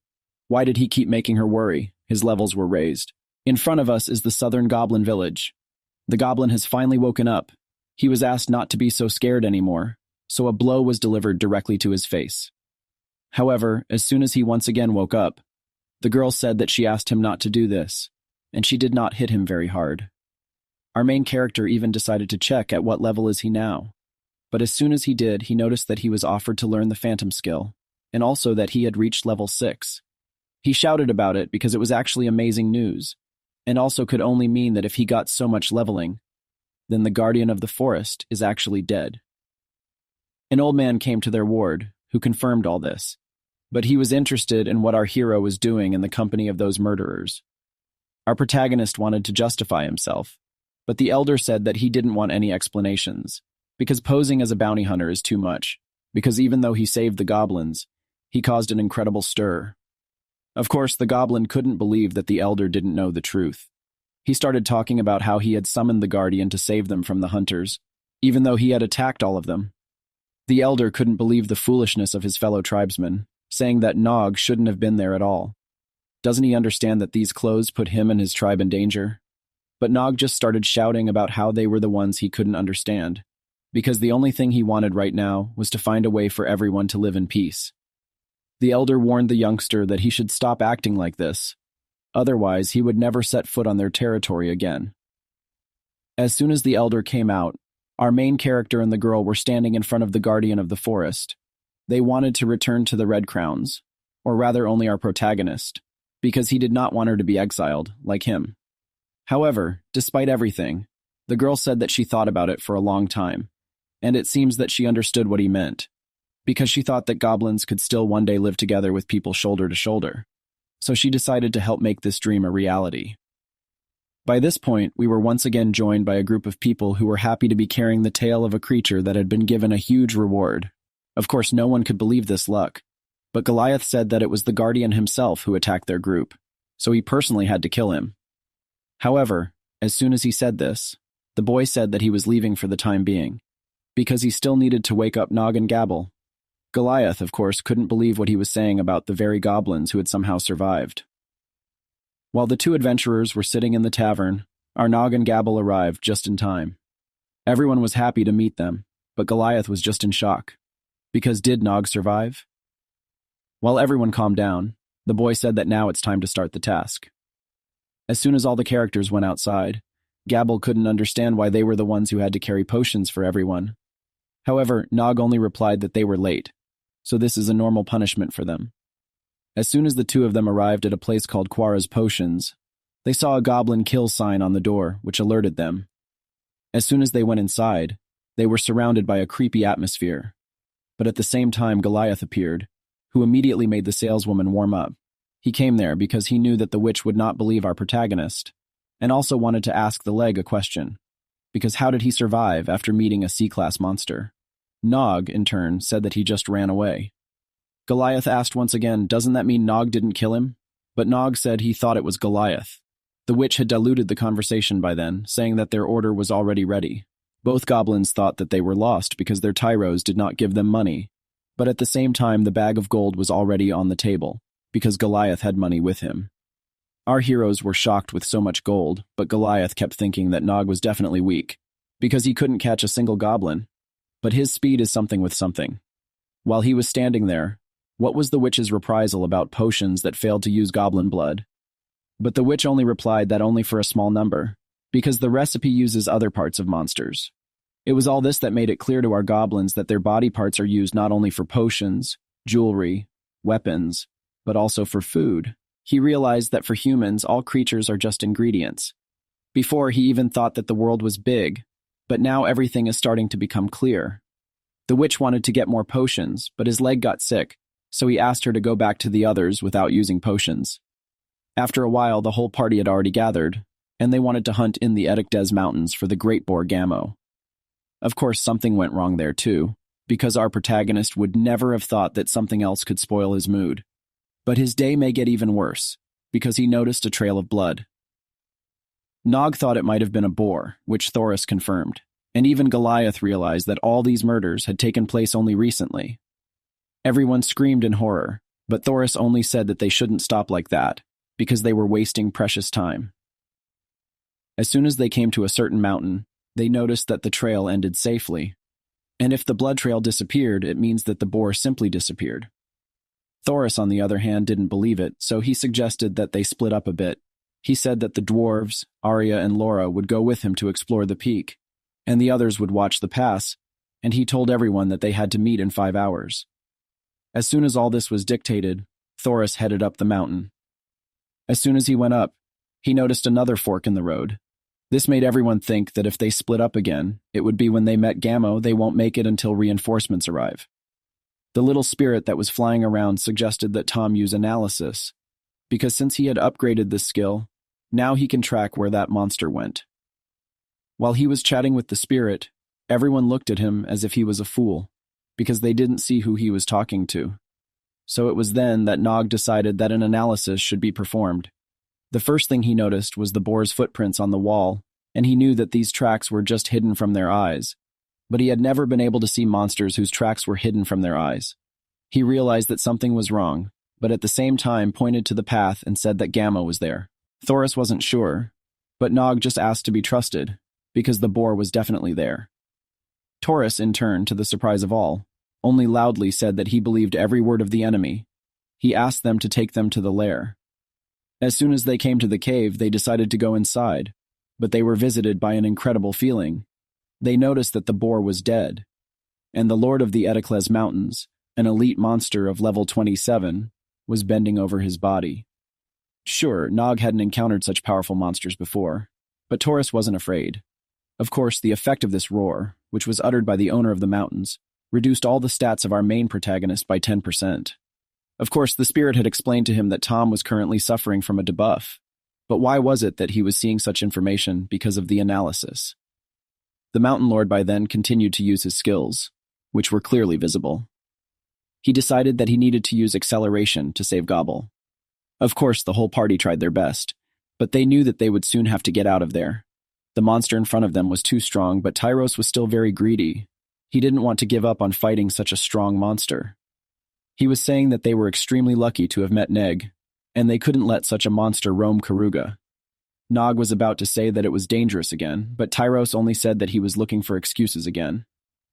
Why did he keep making her worry? His levels were raised. In front of us is the southern goblin village. The goblin has finally woken up. He was asked not to be so scared anymore, so a blow was delivered directly to his face. However, as soon as he once again woke up, the girl said that she asked him not to do this, and she did not hit him very hard. Our main character even decided to check at what level is he now. But as soon as he did, he noticed that he was offered to learn the phantom skill, and also that he had reached level 6. He shouted about it because it was actually amazing news, and also could only mean that if he got so much leveling, then the guardian of the forest is actually dead. An old man came to their ward, who confirmed all this, but he was interested in what our hero was doing in the company of those murderers. Our protagonist wanted to justify himself, but the elder said that he didn't want any explanations, because posing as a bounty hunter is too much, because even though he saved the goblins, he caused an incredible stir. Of course, the goblin couldn't believe that the elder didn't know the truth. He started talking about how he had summoned the guardian to save them from the hunters, even though he had attacked all of them. The elder couldn't believe the foolishness of his fellow tribesmen, saying that Nog shouldn't have been there at all. Doesn't he understand that these clothes put him and his tribe in danger? But Nog just started shouting about how they were the ones he couldn't understand, because the only thing he wanted right now was to find a way for everyone to live in peace. The elder warned the youngster that he should stop acting like this, otherwise he would never set foot on their territory again. As soon as the elder came out, our main character and the girl were standing in front of the guardian of the forest. They wanted to return to the Red Crowns, or rather only our protagonist, because he did not want her to be exiled, like him. However, despite everything, the girl said that she thought about it for a long time, and it seems that she understood what he meant, because she thought that goblins could still one day live together with people shoulder to shoulder. So she decided to help make this dream a reality. By this point, we were once again joined by a group of people who were happy to be carrying the tale of a creature that had been given a huge reward. Of course, no one could believe this luck, but Goliath said that it was the guardian himself who attacked their group, so he personally had to kill him. However, as soon as he said this, the boy said that he was leaving for the time being, because he still needed to wake up Nog and Gabble. Goliath, of course, couldn't believe what he was saying about the very goblins who had somehow survived. While the two adventurers were sitting in the tavern, our Nog and Gabble arrived just in time. Everyone was happy to meet them, but Goliath was just in shock. Because did Nog survive? While everyone calmed down, the boy said that now it's time to start the task. As soon as all the characters went outside, Gabble couldn't understand why they were the ones who had to carry potions for everyone. However, Nog only replied that they were late, so this is a normal punishment for them. As soon as the two of them arrived at a place called Quara's Potions, they saw a goblin kill sign on the door, which alerted them. As soon as they went inside, they were surrounded by a creepy atmosphere. But at the same time, Goliath appeared, who immediately made the saleswoman warm up. He came there because he knew that the witch would not believe our protagonist, and also wanted to ask the leg a question, because how did he survive after meeting a C-class monster? Nog, in turn, said that he just ran away. Goliath asked once again, doesn't that mean Nog didn't kill him? But Nog said he thought it was Goliath. The witch had diluted the conversation by then, saying that their order was already ready. Both goblins thought that they were lost because their tyros did not give them money, but at the same time the bag of gold was already on the table, because Goliath had money with him. Our heroes were shocked with so much gold, but Goliath kept thinking that Nog was definitely weak, because he couldn't catch a single goblin. But his speed is something with something. While he was standing there, what was the witch's reprisal about potions that failed to use goblin blood? But the witch only replied that only for a small number, because the recipe uses other parts of monsters. It was all this that made it clear to our goblins that their body parts are used not only for potions, jewelry, weapons, but also for food. He realized that for humans, all creatures are just ingredients. Before, he even thought that the world was big, but now everything is starting to become clear. The witch wanted to get more potions, but his leg got sick, so he asked her to go back to the others without using potions. After a while, the whole party had already gathered, and they wanted to hunt in the Edicdes Mountains for the great boar Gammo. Of course, something went wrong there too, because our protagonist would never have thought that something else could spoil his mood. But his day may get even worse, because he noticed a trail of blood. Nog thought it might have been a boar, which Thoris confirmed, and even Goliath realized that all these murders had taken place only recently. Everyone screamed in horror, but Thoris only said that they shouldn't stop like that, because they were wasting precious time. As soon as they came to a certain mountain, they noticed that the trail ended safely. And if the blood trail disappeared, it means that the boar simply disappeared. Thoris, on the other hand, didn't believe it, so he suggested that they split up a bit. He said that the dwarves, Arya and Laura, would go with him to explore the peak, and the others would watch the pass, and he told everyone that they had to meet in 5 hours. As soon as all this was dictated, Thoris headed up the mountain. As soon as he went up, he noticed another fork in the road. This made everyone think that if they split up again, it would be when they met Gammo they won't make it until reinforcements arrive. The little spirit that was flying around suggested that Tom use analysis, because since he had upgraded this skill, now he can track where that monster went. While he was chatting with the spirit, everyone looked at him as if he was a fool, because they didn't see who he was talking to. So it was then that Nog decided that an analysis should be performed. The first thing he noticed was the boar's footprints on the wall, and he knew that these tracks were just hidden from their eyes. But he had never been able to see monsters whose tracks were hidden from their eyes. He realized that something was wrong, but at the same time pointed to the path and said that Gammo was there. Thoris wasn't sure, but Nog just asked to be trusted, because the boar was definitely there. Thoris, in turn, to the surprise of all, only loudly said that he believed every word of the enemy. He asked them to take them to the lair. As soon as they came to the cave, they decided to go inside, but they were visited by an incredible feeling. They noticed that the boar was dead, and the Lord of the Edicles Mountains, an elite monster of level 27, was bending over his body. Sure, Nog hadn't encountered such powerful monsters before, but Thoris wasn't afraid. Of course, the effect of this roar, which was uttered by the owner of the mountains, reduced all the stats of our main protagonist by 10%. Of course, the spirit had explained to him that Tom was currently suffering from a debuff, but why was it that he was seeing such information because of the analysis? The Mountain Lord by then continued to use his skills, which were clearly visible. He decided that he needed to use acceleration to save Gobble. Of course, the whole party tried their best, but they knew that they would soon have to get out of there. The monster in front of them was too strong, but Tyros was still very greedy. He didn't want to give up on fighting such a strong monster. He was saying that they were extremely lucky to have met Neg, and they couldn't let such a monster roam Karuga. Nog was about to say that it was dangerous again, but Tyros only said that he was looking for excuses again.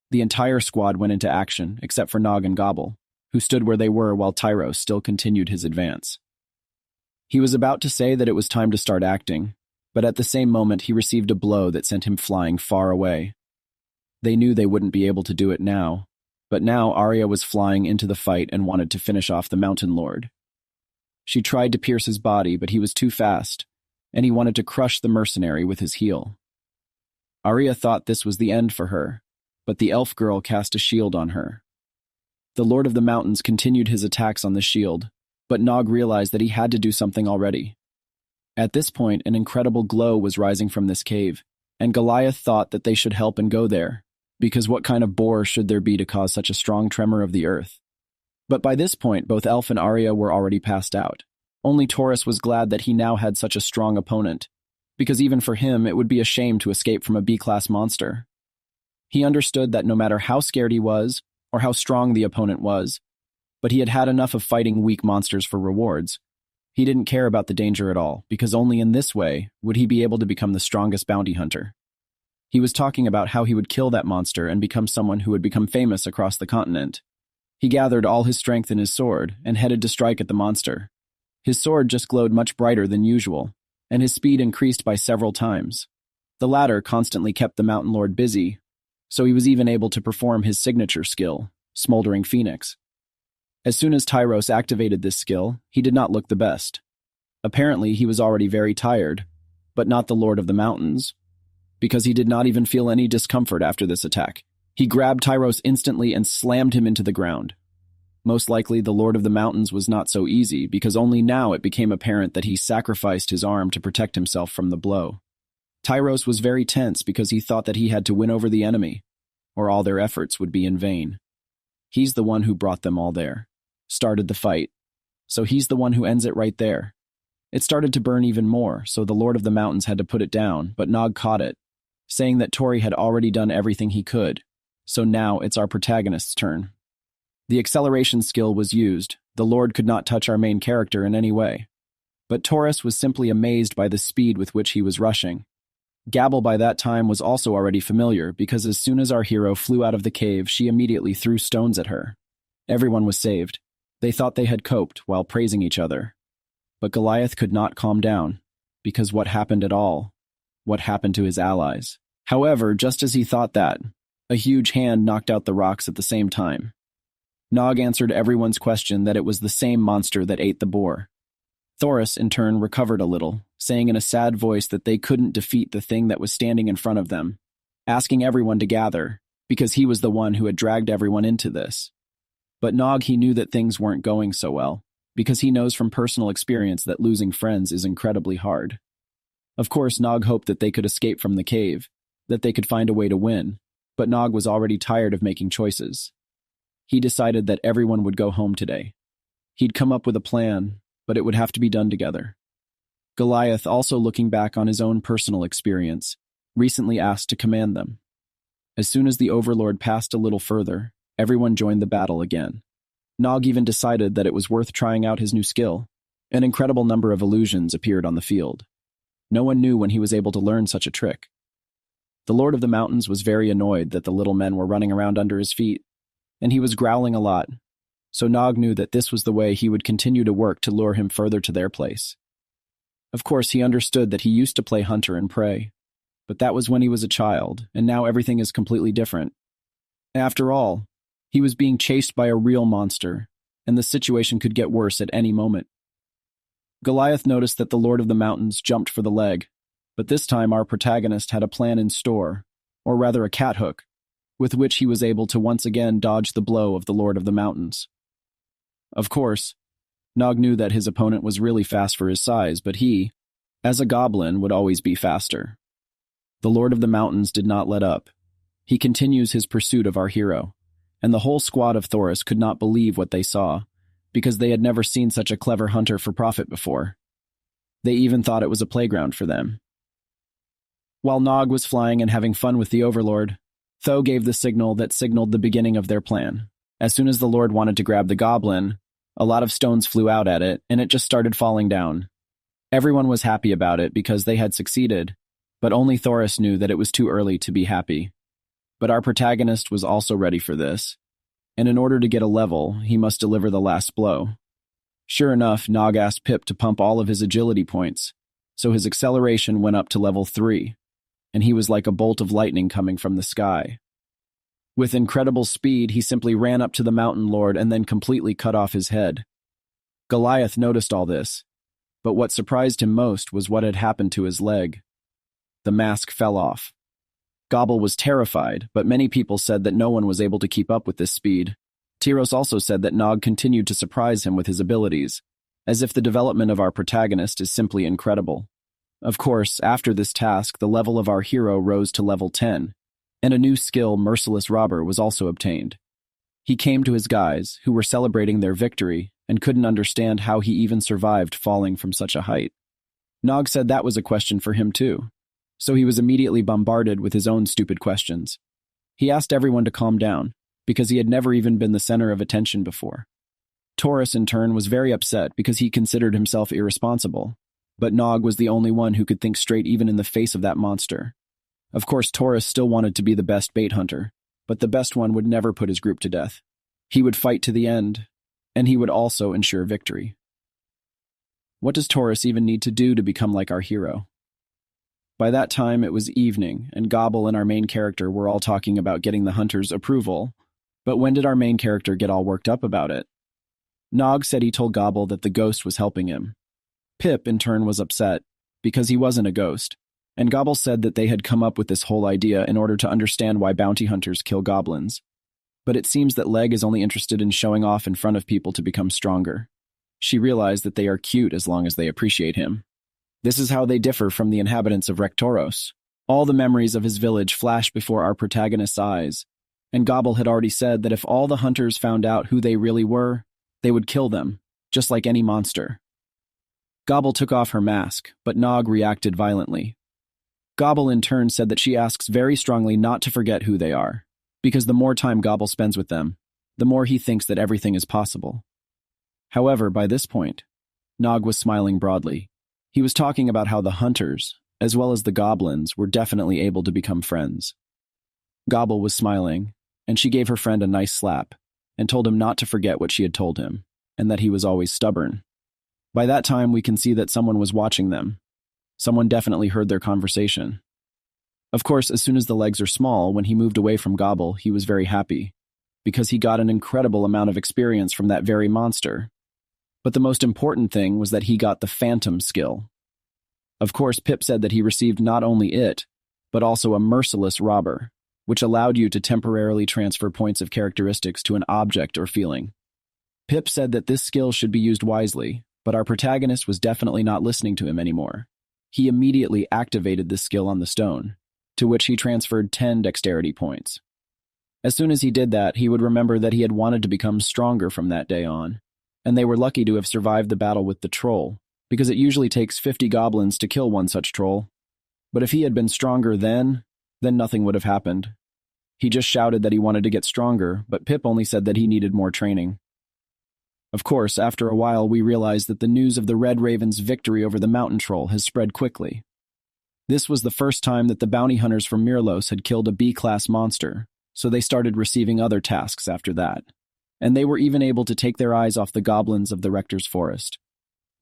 The entire squad went into action, except for Nog and Gobble, who stood where they were while Tyros still continued his advance. He was about to say that it was time to start acting, but at the same moment he received a blow that sent him flying far away. They knew they wouldn't be able to do it now, but now Arya was flying into the fight and wanted to finish off the Mountain Lord. She tried to pierce his body, but he was too fast, and he wanted to crush the mercenary with his heel. Arya thought this was the end for her, but the elf girl cast a shield on her. The Lord of the Mountains continued his attacks on the shield, but Nog realized that he had to do something already. At this point, an incredible glow was rising from this cave, and Goliath thought that they should help and go there, because what kind of boar should there be to cause such a strong tremor of the earth? But by this point, both Elf and Arya were already passed out. Only Taurus was glad that he now had such a strong opponent, because even for him it would be a shame to escape from a B-class monster. He understood that no matter how scared he was, or how strong the opponent was, but he had had enough of fighting weak monsters for rewards. He didn't care about the danger at all, because only in this way would he be able to become the strongest bounty hunter. He was talking about how he would kill that monster and become someone who would become famous across the continent. He gathered all his strength in his sword and headed to strike at the monster. His sword just glowed much brighter than usual, and his speed increased by several times. The latter constantly kept the Mountain Lord busy, so he was even able to perform his signature skill, Smoldering Phoenix. As soon as Tyros activated this skill, he did not look the best. Apparently, he was already very tired, but not the Lord of the Mountains, because he did not even feel any discomfort after this attack. He grabbed Tyros instantly and slammed him into the ground. Most likely, the Lord of the Mountains was not so easy, because only now it became apparent that he sacrificed his arm to protect himself from the blow. Tyros was very tense because he thought that he had to win over the enemy, or all their efforts would be in vain. He's the one who brought them all there, started the fight, so he's the one who ends it right there. It started to burn even more, so the Lord of the Mountains had to put it down, but Nog caught it, saying that Tori had already done everything he could, so now it's our protagonist's turn. The acceleration skill was used. The Lord could not touch our main character in any way. But Taurus was simply amazed by the speed with which he was rushing. Gubble by that time was also already familiar, because as soon as our hero flew out of the cave, she immediately threw stones at her. Everyone was saved. They thought they had coped while praising each other. But Goliath could not calm down, because what happened at all? What happened to his allies? However, just as he thought that, a huge hand knocked out the rocks at the same time. Nog answered everyone's question that it was the same monster that ate the boar. Thoris, in turn, recovered a little, saying in a sad voice that they couldn't defeat the thing that was standing in front of them, asking everyone to gather, because he was the one who had dragged everyone into this. But Nog, he knew that things weren't going so well, because he knows from personal experience that losing friends is incredibly hard. Of course, Nog hoped that they could escape from the cave, that they could find a way to win, but Nog was already tired of making choices. He decided that everyone would go home today. He'd come up with a plan, but it would have to be done together. Goliath, also looking back on his own personal experience, recently asked to command them. As soon as the Overlord passed a little further, everyone joined the battle again. Nog even decided that it was worth trying out his new skill. An incredible number of illusions appeared on the field. No one knew when he was able to learn such a trick. The Lord of the Mountains was very annoyed that the little men were running around under his feet, and he was growling a lot, so Nog knew that this was the way he would continue to work to lure him further to their place. Of course, he understood that he used to play hunter and prey, but that was when he was a child, and now everything is completely different. After all, he was being chased by a real monster, and the situation could get worse at any moment. Goliath noticed that the Lord of the Mountains jumped for the leg, but this time our protagonist had a plan in store, or rather a cat hook, with which he was able to once again dodge the blow of the Lord of the Mountains. Of course, Nog knew that his opponent was really fast for his size, but he, as a goblin, would always be faster. The Lord of the Mountains did not let up. He continues his pursuit of our hero, and the whole squad of Thoris could not believe what they saw, because they had never seen such a clever hunter for profit before. They even thought it was a playground for them. While Nog was flying and having fun with the Overlord, Tho gave the signal that signaled the beginning of their plan. As soon as the Lord wanted to grab the Goblin, a lot of stones flew out at it, and it just started falling down. Everyone was happy about it because they had succeeded, but only Thoris knew that it was too early to be happy. But our protagonist was also ready for this, and in order to get a level, he must deliver the last blow. Sure enough, Nog asked Pip to pump all of his agility points, so his acceleration went up to level 3. And he was like a bolt of lightning coming from the sky. With incredible speed, he simply ran up to the Mountain Lord and then completely cut off his head. Goliath noticed all this, but what surprised him most was what had happened to his leg. The mask fell off. Gobble was terrified, but many people said that no one was able to keep up with this speed. Tyros also said that Nog continued to surprise him with his abilities, as if the development of our protagonist is simply incredible. Of course, after this task, the level of our hero rose to level 10, and a new skill, Merciless Robber, was also obtained. He came to his guys, who were celebrating their victory, and couldn't understand how he even survived falling from such a height. Nog said that was a question for him too, so he was immediately bombarded with his own stupid questions. He asked everyone to calm down, because he had never even been the center of attention before. Taurus, in turn, was very upset because he considered himself irresponsible. But Nog was the only one who could think straight even in the face of that monster. Of course, Taurus still wanted to be the best bait hunter, but the best one would never put his group to death. He would fight to the end, and he would also ensure victory. What does Taurus even need to do to become like our hero? By that time, it was evening, and Gobble and our main character were all talking about getting the hunter's approval, but when did our main character get all worked up about it? Nog said he told Gobble that the ghost was helping him. Pip, in turn, was upset, because he wasn't a ghost, and Gobble said that they had come up with this whole idea in order to understand why bounty hunters kill goblins. But it seems that Leg is only interested in showing off in front of people to become stronger. She realized that they are cute as long as they appreciate him. This is how they differ from the inhabitants of Rektoros. All the memories of his village flash before our protagonist's eyes, and Gobble had already said that if all the hunters found out who they really were, they would kill them, just like any monster. Gobble took off her mask, but Nog reacted violently. Gobble in turn said that she asks very strongly not to forget who they are, because the more time Gobble spends with them, the more he thinks that everything is possible. However, by this point, Nog was smiling broadly. He was talking about how the hunters, as well as the goblins, were definitely able to become friends. Gobble was smiling, and she gave her friend a nice slap, and told him not to forget what she had told him, and that he was always stubborn. By that time, we can see that someone was watching them. Someone definitely heard their conversation. Of course, as soon as the legs are small, when he moved away from Gobble, he was very happy, because he got an incredible amount of experience from that very monster. But the most important thing was that he got the Phantom skill. Of course, Pip said that he received not only it, but also a merciless robber, which allowed you to temporarily transfer points of characteristics to an object or feeling. Pip said that this skill should be used wisely, but our protagonist was definitely not listening to him anymore. He immediately activated this skill on the stone, to which he transferred 10 dexterity points. As soon as he did that, he would remember that he had wanted to become stronger from that day on, and they were lucky to have survived the battle with the troll, because it usually takes 50 goblins to kill one such troll. But if he had been stronger then nothing would have happened. He just shouted that he wanted to get stronger, but Pip only said that he needed more training. Of course, after a while we realized that the news of the Red Raven's victory over the mountain troll has spread quickly. This was the first time that the bounty hunters from Mirlos had killed a B-class monster, so they started receiving other tasks after that. And they were even able to take their eyes off the goblins of the Rector's Forest,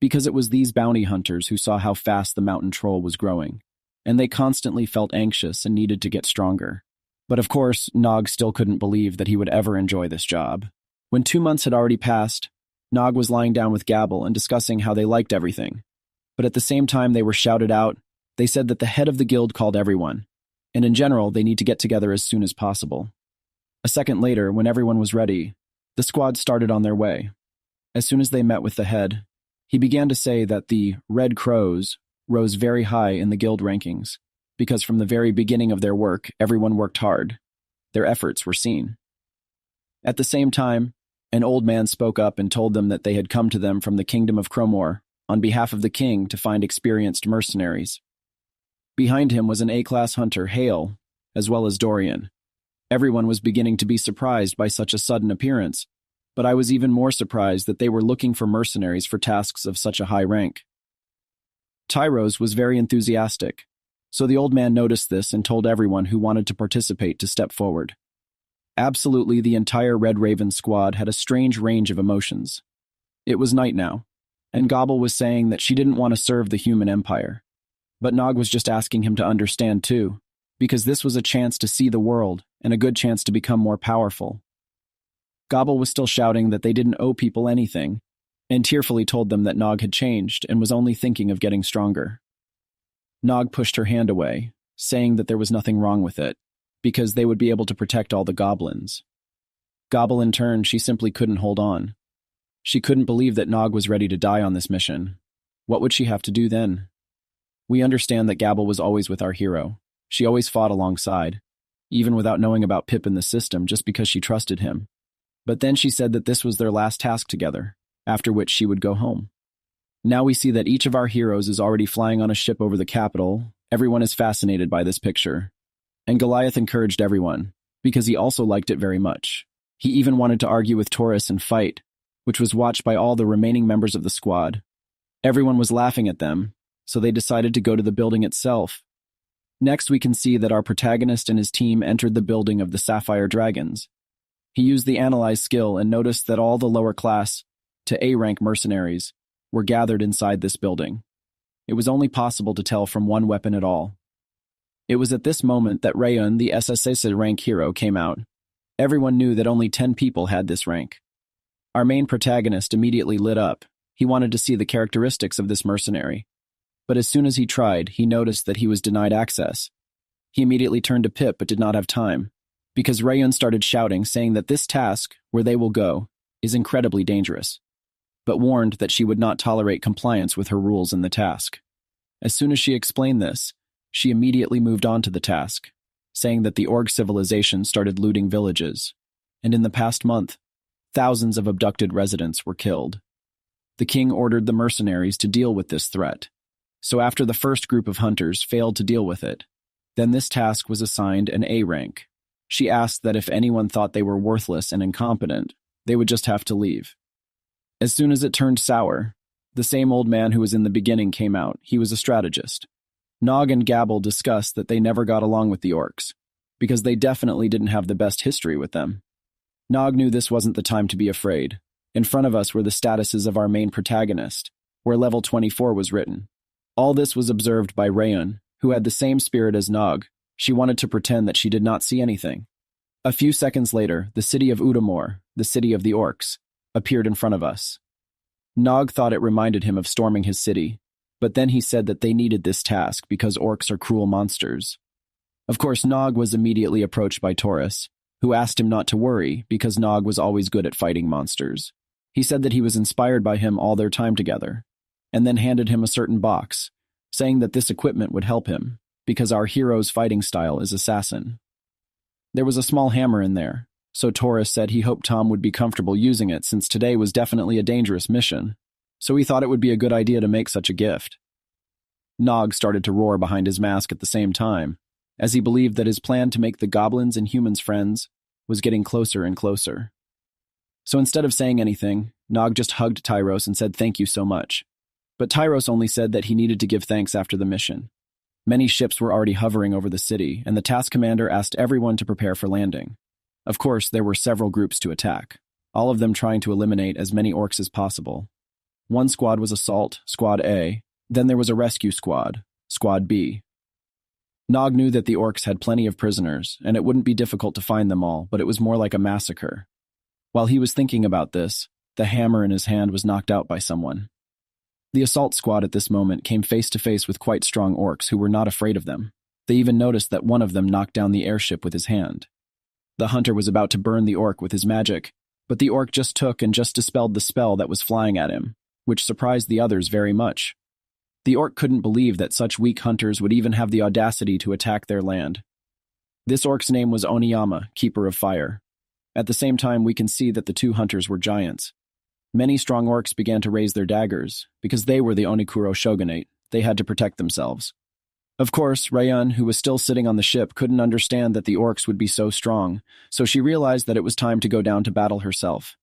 because it was these bounty hunters who saw how fast the mountain troll was growing, and they constantly felt anxious and needed to get stronger. But of course, Nog still couldn't believe that he would ever enjoy this job. When 2 months had already passed, Nog was lying down with Gabble and discussing how they liked everything. But at the same time they were shouted out, they said that the head of the guild called everyone, and in general they need to get together as soon as possible. A second later, when everyone was ready, the squad started on their way. As soon as they met with the head, he began to say that the Red Crows rose very high in the guild rankings, because from the very beginning of their work, everyone worked hard. Their efforts were seen. At the same time, an old man spoke up and told them that they had come to them from the kingdom of Cromor on behalf of the king to find experienced mercenaries. Behind him was an A-class hunter, Hale, as well as Dorian. Everyone was beginning to be surprised by such a sudden appearance, but I was even more surprised that they were looking for mercenaries for tasks of such a high rank. Tyros was very enthusiastic, so the old man noticed this and told everyone who wanted to participate to step forward. Absolutely, the entire Red Raven squad had a strange range of emotions. It was night now, and Gobble was saying that she didn't want to serve the human empire. But Nog was just asking him to understand too, because this was a chance to see the world and a good chance to become more powerful. Gobble was still shouting that they didn't owe people anything, and tearfully told them that Nog had changed and was only thinking of getting stronger. Nog pushed her hand away, saying that there was nothing wrong with it, because they would be able to protect all the goblins. Gobble in turn, she simply couldn't hold on. She couldn't believe that Nog was ready to die on this mission. What would she have to do then? We understand that Gabble was always with our hero. She always fought alongside, even without knowing about Pip in the system, just because she trusted him. But then she said that this was their last task together, after which she would go home. Now we see that each of our heroes is already flying on a ship over the capital. Everyone is fascinated by this picture. And Goliath encouraged everyone, because he also liked it very much. He even wanted to argue with Taurus and fight, which was watched by all the remaining members of the squad. Everyone was laughing at them, so they decided to go to the building itself. Next, we can see that our protagonist and his team entered the building of the Sapphire Dragons. He used the Analyze skill and noticed that all the lower class to A-rank mercenaries were gathered inside this building. It was only possible to tell from one weapon at all. It was at this moment that Rayun, the SSS rank hero, came out. Everyone knew that only 10 people had this rank. Our main protagonist immediately lit up. He wanted to see the characteristics of this mercenary. But as soon as he tried, he noticed that he was denied access. He immediately turned to Pip but did not have time. because Rayun started shouting, saying that this task, where they will go, is incredibly dangerous, but warned that she would not tolerate compliance with her rules in the task. As soon as she explained this, she immediately moved on to the task, saying that the orc civilization started looting villages, and in the past month, thousands of abducted residents were killed. The king ordered the mercenaries to deal with this threat, so after the first group of hunters failed to deal with it, then this task was assigned an A rank. She asked that if anyone thought they were worthless and incompetent, they would just have to leave. As soon as it turned sour, the same old man who was in the beginning came out. He was a strategist. Nog and Gabble discussed that they never got along with the orcs, because they definitely didn't have the best history with them. Nog knew this wasn't the time to be afraid. In front of us were the statuses of our main protagonist, where level 24 was written. All this was observed by Rayun, who had the same spirit as Nog. She wanted to pretend that she did not see anything. A few seconds later, the city of Udomor, the city of the orcs, appeared in front of us. Nog thought it reminded him of storming his city, but then he said that they needed this task because orcs are cruel monsters. Of course, Nog was immediately approached by Taurus, who asked him not to worry because Nog was always good at fighting monsters. He said that he was inspired by him all their time together, and then handed him a certain box, saying that this equipment would help him, because our hero's fighting style is assassin. There was a small hammer in there, so Taurus said he hoped Tom would be comfortable using it since today was definitely a dangerous mission, so he thought it would be a good idea to make such a gift. Nog started to roar behind his mask at the same time, as he believed that his plan to make the goblins and humans friends was getting closer and closer. So instead of saying anything, Nog just hugged Tyros and said thank you so much. But Tyros only said that he needed to give thanks after the mission. Many ships were already hovering over the city, and the task commander asked everyone to prepare for landing. Of course, there were several groups to attack, all of them trying to eliminate as many orcs as possible. One squad was Assault, Squad A, then there was a Rescue Squad, Squad B. Nog knew that the orcs had plenty of prisoners, and it wouldn't be difficult to find them all, but it was more like a massacre. While he was thinking about this, the hammer in his hand was knocked out by someone. The assault squad at this moment came face to face with quite strong orcs who were not afraid of them. They even noticed that one of them knocked down the airship with his hand. The hunter was about to burn the orc with his magic, but the orc just took and just dispelled the spell that was flying at him, which surprised the others very much. The orc couldn't believe that such weak hunters would even have the audacity to attack their land. This orc's name was Oniyama, Keeper of Fire. At the same time, we can see that the two hunters were giants. Many strong orcs began to raise their daggers, because they were the Onikuro shogunate. They had to protect themselves. Of course, Rayun, who was still sitting on the ship, couldn't understand that the orcs would be so strong, so she realized that it was time to go down to battle herself.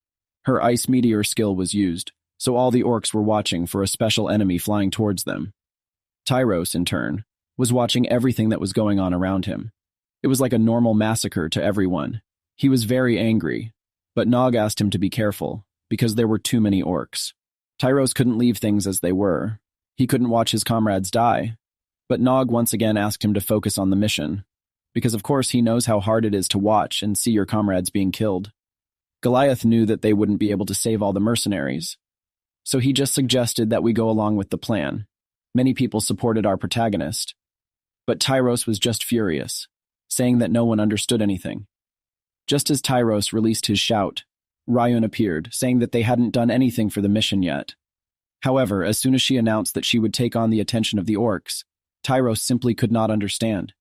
Her ice meteor skill was used, so all the orcs were watching for a special enemy flying towards them. Tyros, in turn, was watching everything that was going on around him. It was like a normal massacre to everyone. He was very angry, but Nog asked him to be careful, because there were too many orcs. Tyros couldn't leave things as they were. He couldn't watch his comrades die. But Nog once again asked him to focus on the mission, because of course he knows how hard it is to watch and see your comrades being killed. Goliath knew that they wouldn't be able to save all the mercenaries, so he just suggested that we go along with the plan. Many people supported our protagonist, but Tyros was just furious, saying that no one understood anything. Just as Tyros released his shout, Rayun appeared, saying that they hadn't done anything for the mission yet. However, as soon as she announced that she would take on the attention of the orcs, Tyros simply could not understand,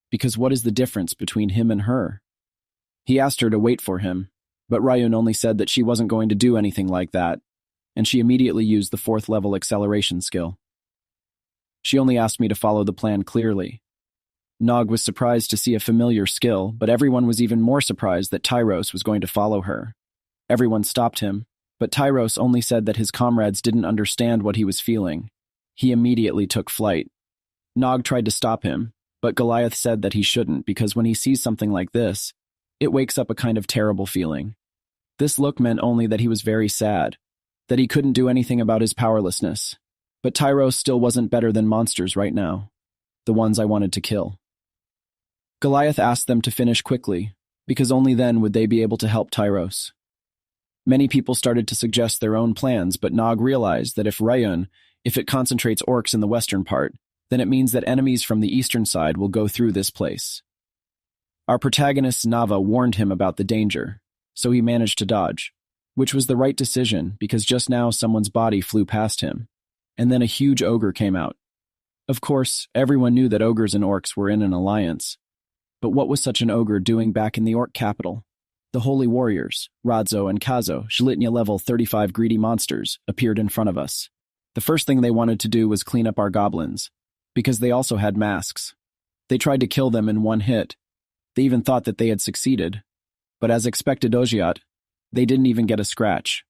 because what is the difference between him and her? He asked her to wait for him, but Rayun only said that she wasn't going to do anything like that, and she immediately used the 4th level acceleration skill. She only asked me to follow the plan clearly. Nog was surprised to see a familiar skill, but everyone was even more surprised that Tyros was going to follow her. Everyone stopped him, but Tyros only said that his comrades didn't understand what he was feeling. He immediately took flight. Nog tried to stop him, but Goliath said that he shouldn't because when he sees something like this, it wakes up a kind of terrible feeling. This look meant only that he was very sad, that he couldn't do anything about his powerlessness. But Tyros still wasn't better than monsters right now, the ones I wanted to kill. Goliath asked them to finish quickly, because only then would they be able to help Tyros. Many people started to suggest their own plans, but Nog realized that if it concentrates orcs in the western part, then it means that enemies from the eastern side will go through this place. Our protagonist Nava warned him about the danger, so he managed to dodge, which was the right decision because just now someone's body flew past him, and then a huge ogre came out. Of course, everyone knew that ogres and orcs were in an alliance, but what was such an ogre doing back in the orc capital? The holy warriors, Radzo and Kazo, Shlitnya level 35 greedy monsters, appeared in front of us. The first thing they wanted to do was clean up our goblins, because they also had masks. They tried to kill them in one hit. They even thought that they had succeeded, but as expected Ogiat, they didn't even get a scratch.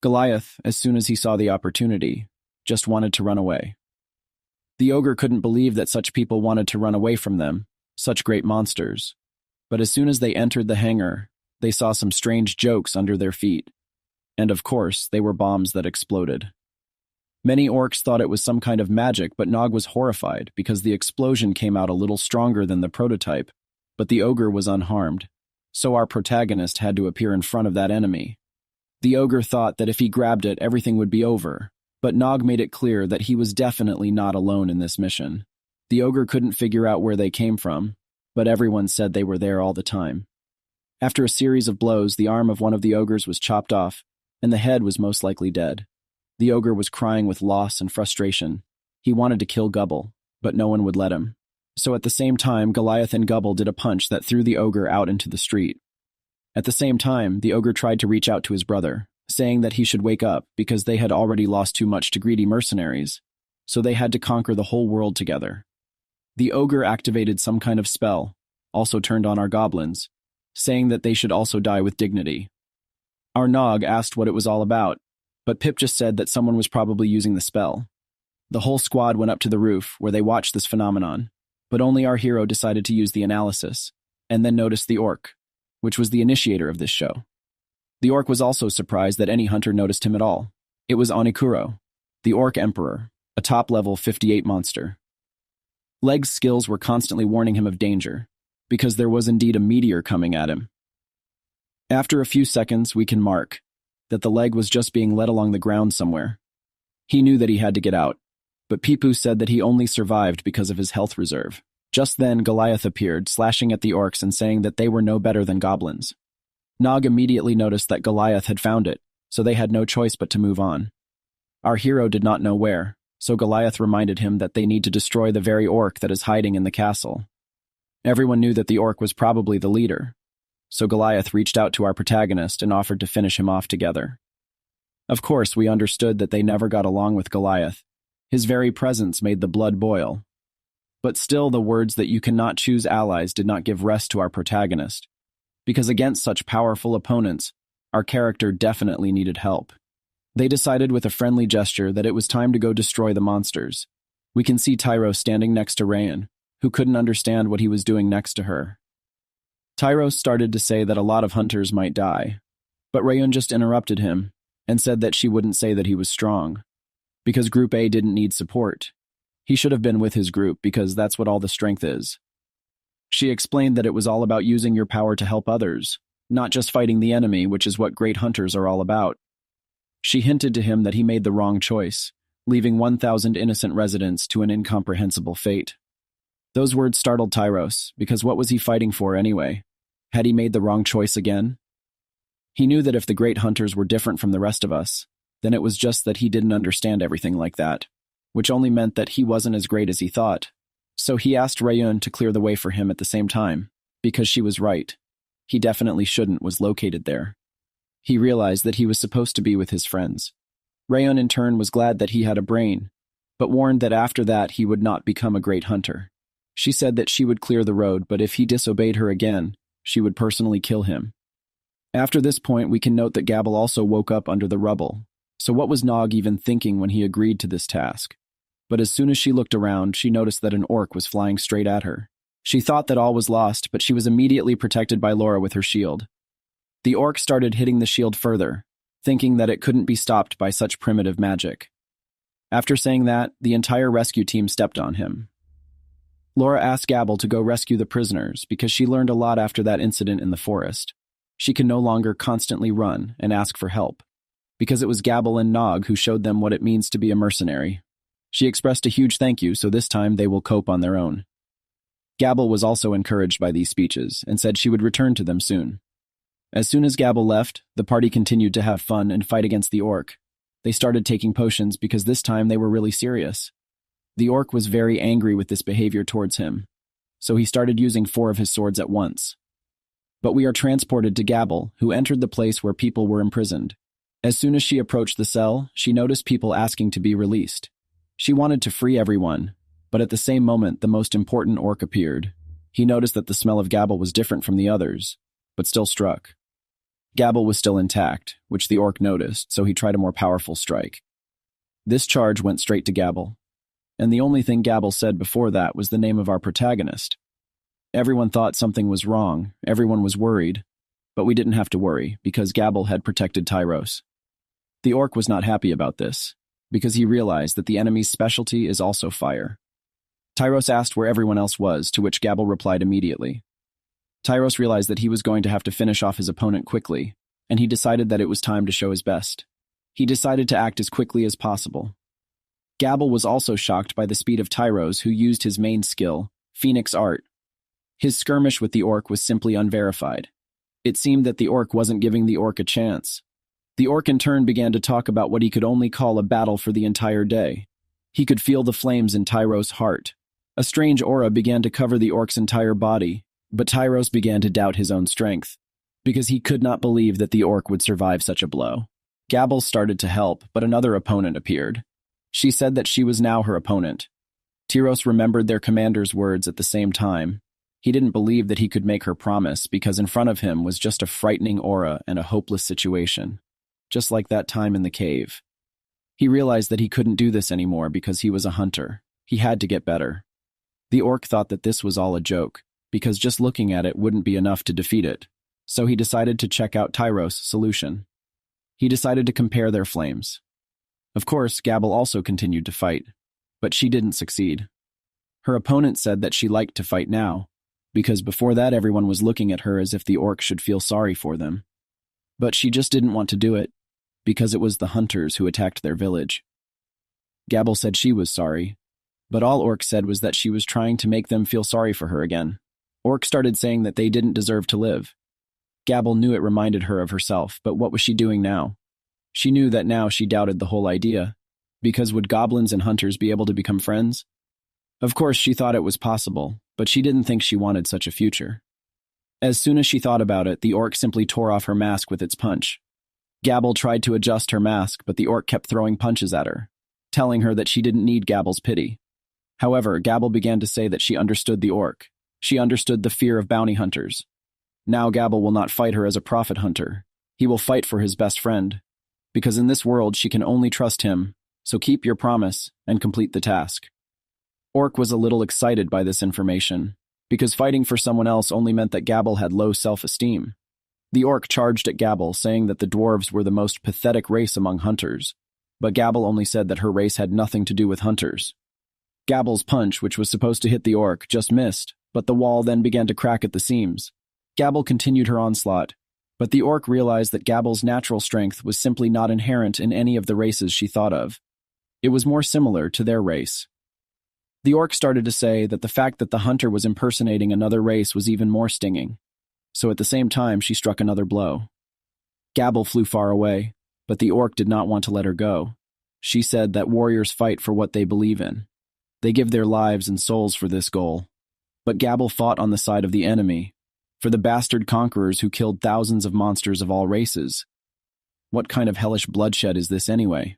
Goliath, as soon as he saw the opportunity, just wanted to run away. The ogre couldn't believe that such people wanted to run away from them, such great monsters. But as soon as they entered the hangar, they saw some strange jokes under their feet. And of course, they were bombs that exploded. Many orcs thought it was some kind of magic, but Nog was horrified because the explosion came out a little stronger than the prototype, but the ogre was unharmed. So our protagonist had to appear in front of that enemy. The ogre thought that if he grabbed it, everything would be over, but Nog made it clear that he was definitely not alone in this mission. The ogre couldn't figure out where they came from, but everyone said they were there all the time. After a series of blows, the arm of one of the ogres was chopped off, and the head was most likely dead. The ogre was crying with loss and frustration. He wanted to kill Gubble, but no one would let him. So at the same time, Goliath and Gubble did a punch that threw the ogre out into the street. At the same time, the ogre tried to reach out to his brother, saying that he should wake up because they had already lost too much to greedy mercenaries, so they had to conquer the whole world together. The ogre activated some kind of spell, also turned on our goblins, saying that they should also die with dignity. Our Nog asked what it was all about, but Pip just said that someone was probably using the spell. The whole squad went up to the roof where they watched this phenomenon, but only our hero decided to use the analysis, and then noticed the orc, which was the initiator of this show. The orc was also surprised that any hunter noticed him at all. It was Onikuro, the orc emperor, a top-level 58 monster. Leg's skills were constantly warning him of danger, because there was indeed a meteor coming at him. After a few seconds, we can mark that the leg was just being led along the ground somewhere. He knew that he had to get out, but Pipu said that he only survived because of his health reserve. Just then, Goliath appeared, slashing at the orcs and saying that they were no better than goblins. Nog immediately noticed that Goliath had found it, so they had no choice but to move on. Our hero did not know where, so Goliath reminded him that they need to destroy the very orc that is hiding in the castle. Everyone knew that the orc was probably the leader, so Goliath reached out to our protagonist and offered to finish him off together. Of course, we understood that they never got along with Goliath. His very presence made the blood boil. But still, the words that you cannot choose allies did not give rest to our protagonist, because against such powerful opponents, our character definitely needed help. They decided with a friendly gesture that it was time to go destroy the monsters. We can see Tyro standing next to Rayan, who couldn't understand what he was doing next to her. Tyro started to say that a lot of hunters might die, but Rayun just interrupted him and said that she wouldn't say that he was strong, because Group A didn't need support. He should have been with his group because that's what all the strength is. She explained that it was all about using your power to help others, not just fighting the enemy, which is what great hunters are all about. She hinted to him that he made the wrong choice, leaving 1,000 innocent residents to an incomprehensible fate. Those words startled Tyros, because what was he fighting for anyway? Had he made the wrong choice again? He knew that if the great hunters were different from the rest of us, then it was just that he didn't understand everything like that, which only meant that he wasn't as great as he thought. So he asked Rayun to clear the way for him at the same time, because she was right. He definitely shouldn't was located there. He realized that he was supposed to be with his friends. Rayun in turn was glad that he had a brain, but warned that after that he would not become a great hunter. She said that she would clear the road, but if he disobeyed her again, she would personally kill him. After this point, we can note that Gabble also woke up under the rubble. So what was Nog even thinking when he agreed to this task? But as soon as she looked around, she noticed that an orc was flying straight at her. She thought that all was lost, but she was immediately protected by Laura with her shield. The orc started hitting the shield further, thinking that it couldn't be stopped by such primitive magic. After saying that, the entire rescue team stepped on him. Laura asked Gabble to go rescue the prisoners because she learned a lot after that incident in the forest. She can no longer constantly run and ask for help, because it was Gabble and Nog who showed them what it means to be a mercenary. She expressed a huge thank you, so this time they will cope on their own. Gabble was also encouraged by these speeches and said she would return to them soon. As soon as Gabble left, the party continued to have fun and fight against the orc. They started taking potions because this time they were really serious. The orc was very angry with this behavior towards him, so he started using 4 of his swords at once. But we are transported to Gabble, who entered the place where people were imprisoned. As soon as she approached the cell, she noticed people asking to be released. She wanted to free everyone, but at the same moment the most important orc appeared. He noticed that the smell of Gabble was different from the others, but still struck. Gabble was still intact, which the orc noticed, so he tried a more powerful strike. This charge went straight to Gabble, and the only thing Gabble said before that was the name of our protagonist. Everyone thought something was wrong, everyone was worried, but we didn't have to worry because Gabble had protected Tyros. The orc was not happy about this, because he realized that the enemy's specialty is also fire. Tyros asked where everyone else was, to which Gabble replied immediately. Tyros realized that he was going to have to finish off his opponent quickly, and he decided that it was time to show his best. He decided to act as quickly as possible. Gabble was also shocked by the speed of Tyros, who used his main skill, Phoenix Art. His skirmish with the orc was simply unverified. It seemed that the orc wasn't giving the orc a chance. The orc in turn began to talk about what he could only call a battle for the entire day. He could feel the flames in Tyros' heart. A strange aura began to cover the orc's entire body, but Tyros began to doubt his own strength, because he could not believe that the orc would survive such a blow. Gabble started to help, but another opponent appeared. She said that she was now her opponent. Tyros remembered their commander's words at the same time. He didn't believe that he could make her promise because in front of him was just a frightening aura and a hopeless situation, just like that time in the cave. He realized that he couldn't do this anymore because he was a hunter. He had to get better. The orc thought that this was all a joke, because just looking at it wouldn't be enough to defeat it, so he decided to check out Tyros' solution. He decided to compare their flames. Of course, Gabble also continued to fight, but she didn't succeed. Her opponent said that she liked to fight now, because before that everyone was looking at her as if the orc should feel sorry for them. But she just didn't want to do it, because it was the hunters who attacked their village. Gabble said she was sorry, but all orcs said was that she was trying to make them feel sorry for her again. Orcs started saying that they didn't deserve to live. Gabble knew it reminded her of herself, but what was she doing now? She knew that now she doubted the whole idea, because would goblins and hunters be able to become friends? Of course, she thought it was possible, but she didn't think she wanted such a future. As soon as she thought about it, the orc simply tore off her mask with its punch. Gabble tried to adjust her mask, but the orc kept throwing punches at her, telling her that she didn't need Gabble's pity. However, Gabble began to say that she understood the orc. She understood the fear of bounty hunters. Now Gabble will not fight her as a profit hunter. He will fight for his best friend, because in this world she can only trust him, so keep your promise and complete the task. Orc was a little excited by this information, because fighting for someone else only meant that Gabble had low self-esteem. The orc charged at Gabble, saying that the dwarves were the most pathetic race among hunters, but Gabble only said that her race had nothing to do with hunters. Gabble's punch, which was supposed to hit the orc, just missed, but the wall then began to crack at the seams. Gabble continued her onslaught, but the orc realized that Gabble's natural strength was simply not inherent in any of the races she thought of. It was more similar to their race. The orc started to say that the fact that the hunter was impersonating another race was even more stinging, so at the same time she struck another blow. Gabble flew far away, but the orc did not want to let her go. She said that warriors fight for what they believe in. They give their lives and souls for this goal. But Gabble fought on the side of the enemy, for the bastard conquerors who killed thousands of monsters of all races. What kind of hellish bloodshed is this anyway?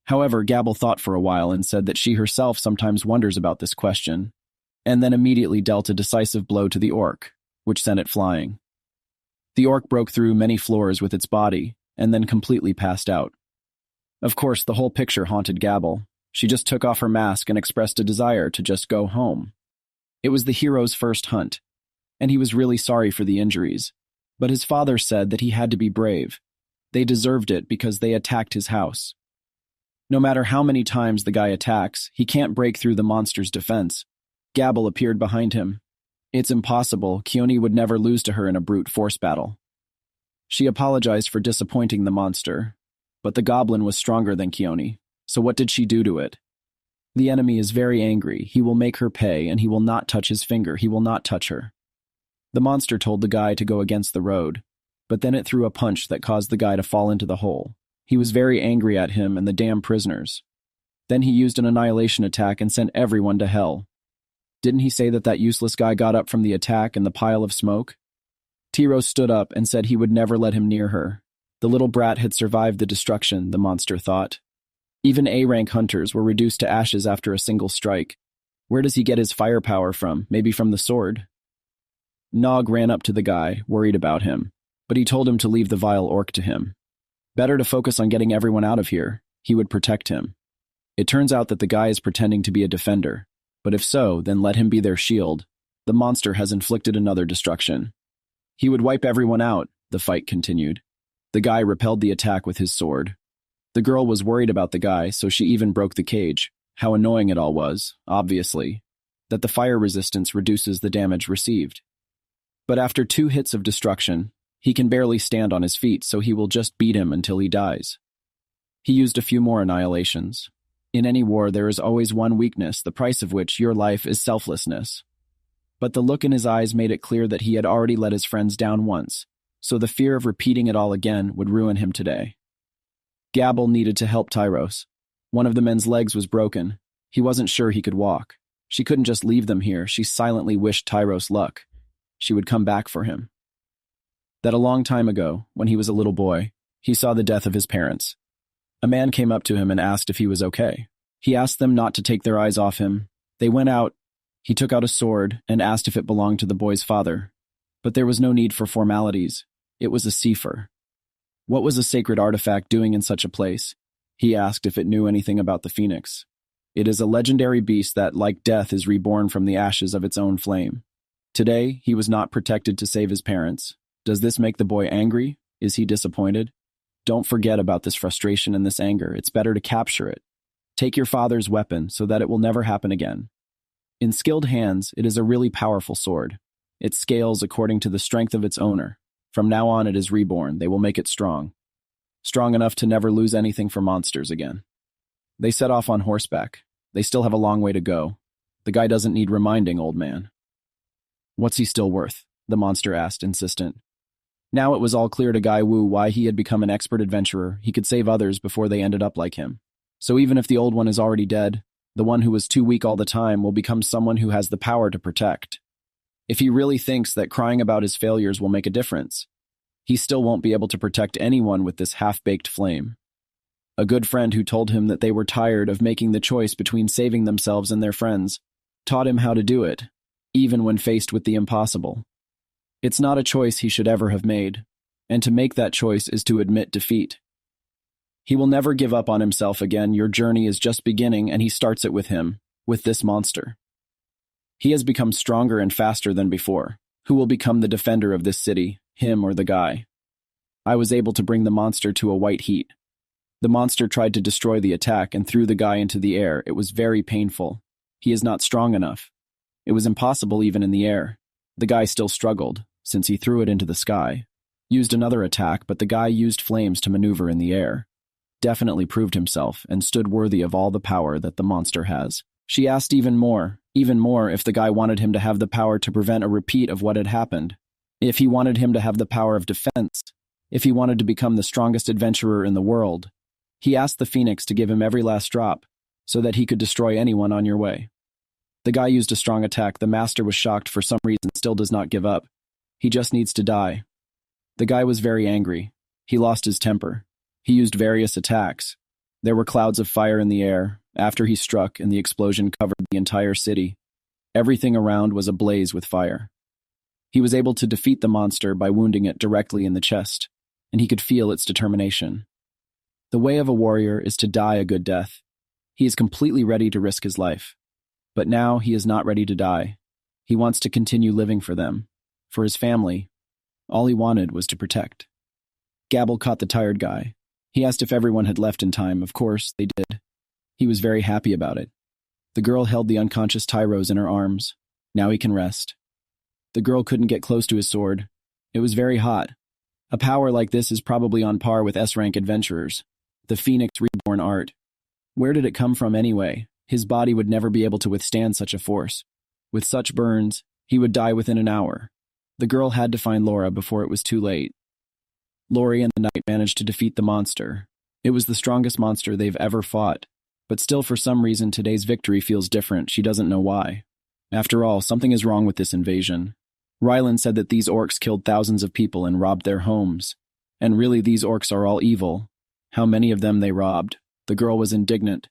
However, Gabble thought for a while and said that she herself sometimes wonders about this question, and then immediately dealt a decisive blow to the orc, which sent it flying. The orc broke through many floors with its body, and then completely passed out. Of course, the whole picture haunted Gabble. She just took off her mask and expressed a desire to just go home. It was the hero's first hunt, and he was really sorry for the injuries, but his father said that he had to be brave. They deserved it because they attacked his house. No matter how many times the guy attacks, he can't break through the monster's defense. Gabble appeared behind him. It's impossible. Keone would never lose to her in a brute force battle. She apologized for disappointing the monster, but the goblin was stronger than Keone, so what did she do to it? The enemy is very angry. He will make her pay, and he will not touch his finger. He will not touch her. The monster told the guy to go against the road, but then it threw a punch that caused the guy to fall into the hole. He was very angry at him and the damn prisoners. Then he used an annihilation attack and sent everyone to hell. Didn't he say that that useless guy got up from the attack in the pile of smoke? Tiro stood up and said he would never let him near her. The little brat had survived the destruction, the monster thought. Even A-rank hunters were reduced to ashes after a single strike. Where does he get his firepower from? Maybe from the sword? Nog ran up to the guy, worried about him, but he told him to leave the vile orc to him. Better to focus on getting everyone out of here. He would protect him. It turns out that the guy is pretending to be a defender, but if so, then let him be their shield. The monster has inflicted another destruction. He would wipe everyone out, the fight continued. The guy repelled the attack with his sword. The girl was worried about the guy, so she even broke the cage. How annoying it all was, obviously, that the fire resistance reduces the damage received. But after 2 hits of destruction, he can barely stand on his feet, so he will just beat him until he dies. He used a few more annihilations. In any war, there is always one weakness, the price of which your life is selflessness. But the look in his eyes made it clear that he had already let his friends down once, so the fear of repeating it all again would ruin him today. Gubble needed to help Tyros. One of the men's legs was broken. He wasn't sure he could walk. She couldn't just leave them here. She silently wished Tyros luck. She would come back for him. That a long time ago, when he was a little boy, he saw the death of his parents. A man came up to him and asked if he was okay. He asked them not to take their eyes off him. They went out. He took out a sword and asked if it belonged to the boy's father. But there was no need for formalities. It was a sefer. What was a sacred artifact doing in such a place? He asked if it knew anything about the phoenix. It is a legendary beast that, like death, is reborn from the ashes of its own flame. Today, he was not protected to save his parents. Does this make the boy angry? Is he disappointed? Don't forget about this frustration and this anger. It's better to capture it. Take your father's weapon so that it will never happen again. In skilled hands, it is a really powerful sword. It scales according to the strength of its owner. From now on, it is reborn. They will make it strong. Strong enough to never lose anything for monsters again. They set off on horseback. They still have a long way to go. The guy doesn't need reminding, old man. What's he still worth? The monster asked, insistent. Now it was all clear to Guy Wu why he had become an expert adventurer. He could save others before they ended up like him. So even if the old one is already dead, the one who was too weak all the time will become someone who has the power to protect. If he really thinks that crying about his failures will make a difference, he still won't be able to protect anyone with this half-baked flame. A good friend who told him that they were tired of making the choice between saving themselves and their friends taught him how to do it, even when faced with the impossible. It's not a choice he should ever have made, and to make that choice is to admit defeat. He will never give up on himself again. Your journey is just beginning, and he starts it with him, with this monster. He has become stronger and faster than before. Who will become the defender of this city, him or the guy? I was able to bring the monster to a white heat. The monster tried to destroy the attack and threw the guy into the air. It was very painful. He is not strong enough. It was impossible even in the air. The guy still struggled, since he threw it into the sky. Used another attack, but the guy used flames to maneuver in the air. Definitely proved himself, and stood worthy of all the power that the monster has. She asked even more if the guy wanted him to have the power to prevent a repeat of what had happened. If he wanted him to have the power of defense. If he wanted to become the strongest adventurer in the world. He asked the phoenix to give him every last drop, so that he could destroy anyone on your way. The guy used a strong attack. The master was shocked for some reason, still does not give up. He just needs to die. The guy was very angry. He lost his temper. He used various attacks. There were clouds of fire in the air after he struck, and the explosion covered the entire city. Everything around was ablaze with fire. He was able to defeat the monster by wounding it directly in the chest, and he could feel its determination. The way of a warrior is to die a good death. He is completely ready to risk his life. But now he is not ready to die. He wants to continue living for them, for his family. All he wanted was to protect. Gubble caught the tired guy. He asked if everyone had left in time. Of course, they did. He was very happy about it. The girl held the unconscious Tyros in her arms. Now he can rest. The girl couldn't get close to his sword. It was very hot. A power like this is probably on par with S-rank adventurers. The Phoenix Reborn art. Where did it come from anyway? His body would never be able to withstand such a force. With such burns, he would die within an hour. The girl had to find Laura before it was too late. Lori and the knight managed to defeat the monster. It was the strongest monster they've ever fought. But still, for some reason, today's victory feels different. She doesn't know why. After all, something is wrong with this invasion. Rylan said that these orcs killed thousands of people and robbed their homes. And really, these orcs are all evil. How many of them they robbed? The girl was indignant.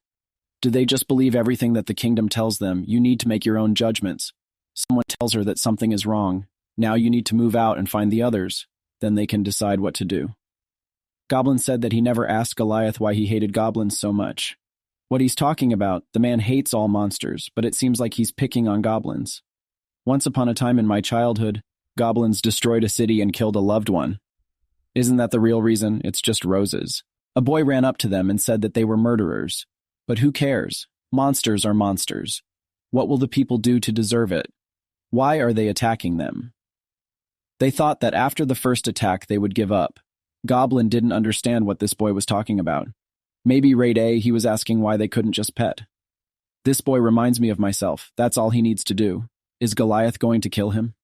Do they just believe everything that the kingdom tells them? You need to make your own judgments. Someone tells her that something is wrong. Now you need to move out and find the others. Then they can decide what to do. Goblin said that he never asked Goliath why he hated goblins so much. What he's talking about, the man hates all monsters, but it seems like he's picking on goblins. Once upon a time in my childhood, goblins destroyed a city and killed a loved one. Isn't that the real reason? It's just roses. A boy ran up to them and said that they were murderers. But who cares? Monsters are monsters. What will the people do to deserve it? Why are they attacking them? They thought that after the first attack they would give up. Goblin didn't understand what this boy was talking about. Maybe Raid A, he was asking why they couldn't just pet. This boy reminds me of myself. That's all he needs to do. Is Goliath going to kill him?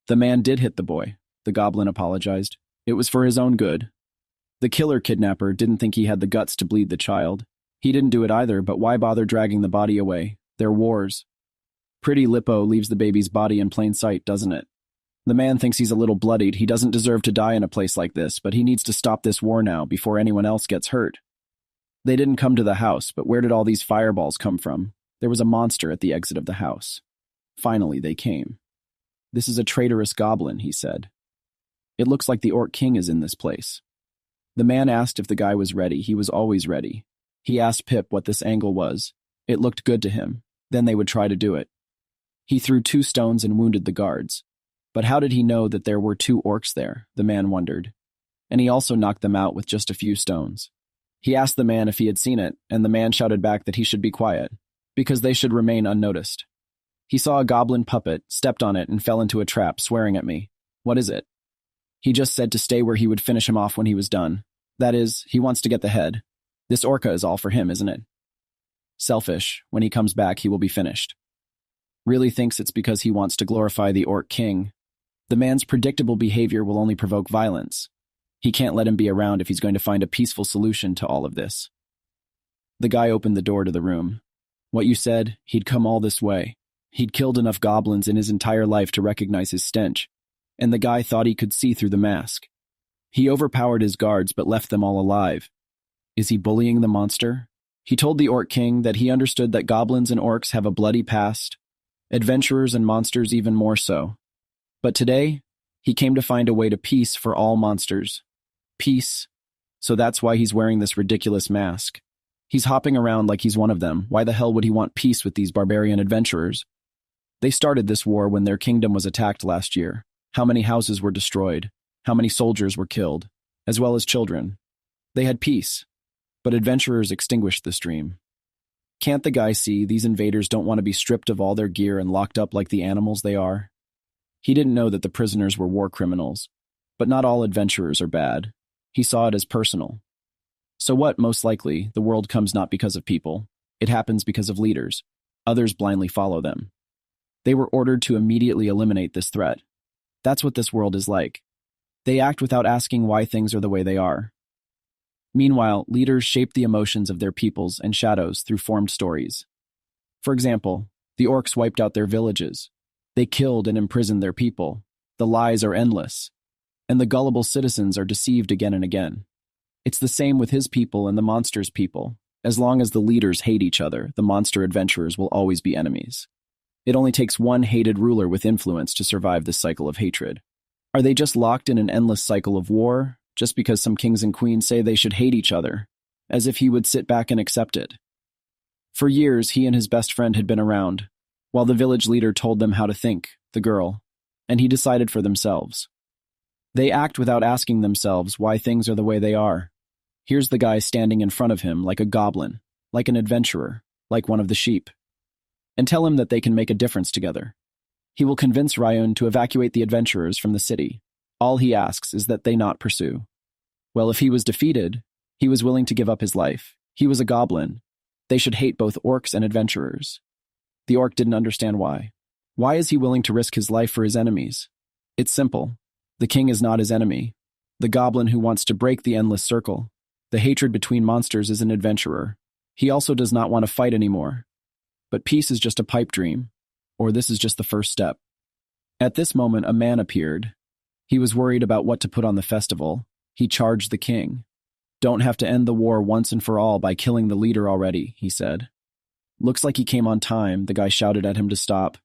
The man did hit the boy. The goblin apologized. It was for his own good. The killer kidnapper didn't think he had the guts to bleed the child. He didn't do it either, but why bother dragging the body away? They're wars. Pretty Lippo leaves the baby's body in plain sight, doesn't it? The man thinks he's a little bloodied. He doesn't deserve to die in a place like this, but he needs to stop this war now before anyone else gets hurt. They didn't come to the house, but where did all these fireballs come from? There was a monster at the exit of the house. Finally, they came. This is a traitorous goblin, he said. It looks like the Orc King is in this place. The man asked if the guy was ready. He was always ready. He asked Pip what this angle was. It looked good to him. Then they would try to do it. He threw 2 stones and wounded the guards. But how did he know that there were 2 orcs there? The man wondered. And he also knocked them out with just a few stones. He asked the man if he had seen it, and the man shouted back that he should be quiet, because they should remain unnoticed. He saw a goblin puppet, stepped on it, and fell into a trap, swearing at me. What is it? He just said to stay where he would finish him off when he was done. That is, he wants to get the head. This orca is all for him, isn't it? Selfish. When he comes back, he will be finished. Really thinks it's because he wants to glorify the Orc King. The man's predictable behavior will only provoke violence. He can't let him be around if he's going to find a peaceful solution to all of this. The guy opened the door to the room. What you said, he'd come all this way. He'd killed enough goblins in his entire life to recognize his stench, and the guy thought he could see through the mask. He overpowered his guards but left them all alive. Is he bullying the monster? He told the Orc King that he understood that goblins and orcs have a bloody past, adventurers and monsters even more so. But today, he came to find a way to peace for all monsters. Peace. So that's why he's wearing this ridiculous mask. He's hopping around like he's one of them. Why the hell would he want peace with these barbarian adventurers? They started this war when their kingdom was attacked last year. How many houses were destroyed? How many soldiers were killed? As well as children. They had peace, but adventurers extinguished this dream. Can't the guy see these invaders don't want to be stripped of all their gear and locked up like the animals they are? He didn't know that the prisoners were war criminals, but not all adventurers are bad. He saw it as personal. So what, most likely, the world comes not because of people. It happens because of leaders. Others blindly follow them. They were ordered to immediately eliminate this threat. That's what this world is like. They act without asking why things are the way they are. Meanwhile, leaders shape the emotions of their peoples and shadows through formed stories. For example, the orcs wiped out their villages. They killed and imprisoned their people. The lies are endless. And the gullible citizens are deceived again and again. It's the same with his people and the monster's people. As long as the leaders hate each other, the monster adventurers will always be enemies. It only takes one hated ruler with influence to survive this cycle of hatred. Are they just locked in an endless cycle of war, just because some kings and queens say they should hate each other, as if he would sit back and accept it? For years, he and his best friend had been around, while the village leader told them how to think, the girl, and he decided for themselves. They act without asking themselves why things are the way they are. Here's the guy standing in front of him like a goblin, like an adventurer, like one of the sheep. And tell him that they can make a difference together. He will convince Ryun to evacuate the adventurers from the city. All he asks is that they not pursue. Well, if he was defeated, he was willing to give up his life. He was a goblin. They should hate both orcs and adventurers. The orc didn't understand why. Why is he willing to risk his life for his enemies? It's simple. The king is not his enemy. The goblin who wants to break the endless circle. The hatred between monsters is an adventurer. He also does not want to fight anymore. But peace is just a pipe dream, or this is just the first step. At this moment, a man appeared. He was worried about what to put on the festival. He charged the king. "Don't have to end the war once and for all by killing the leader already," he said. "Looks like he came on time," the guy shouted at him to stop.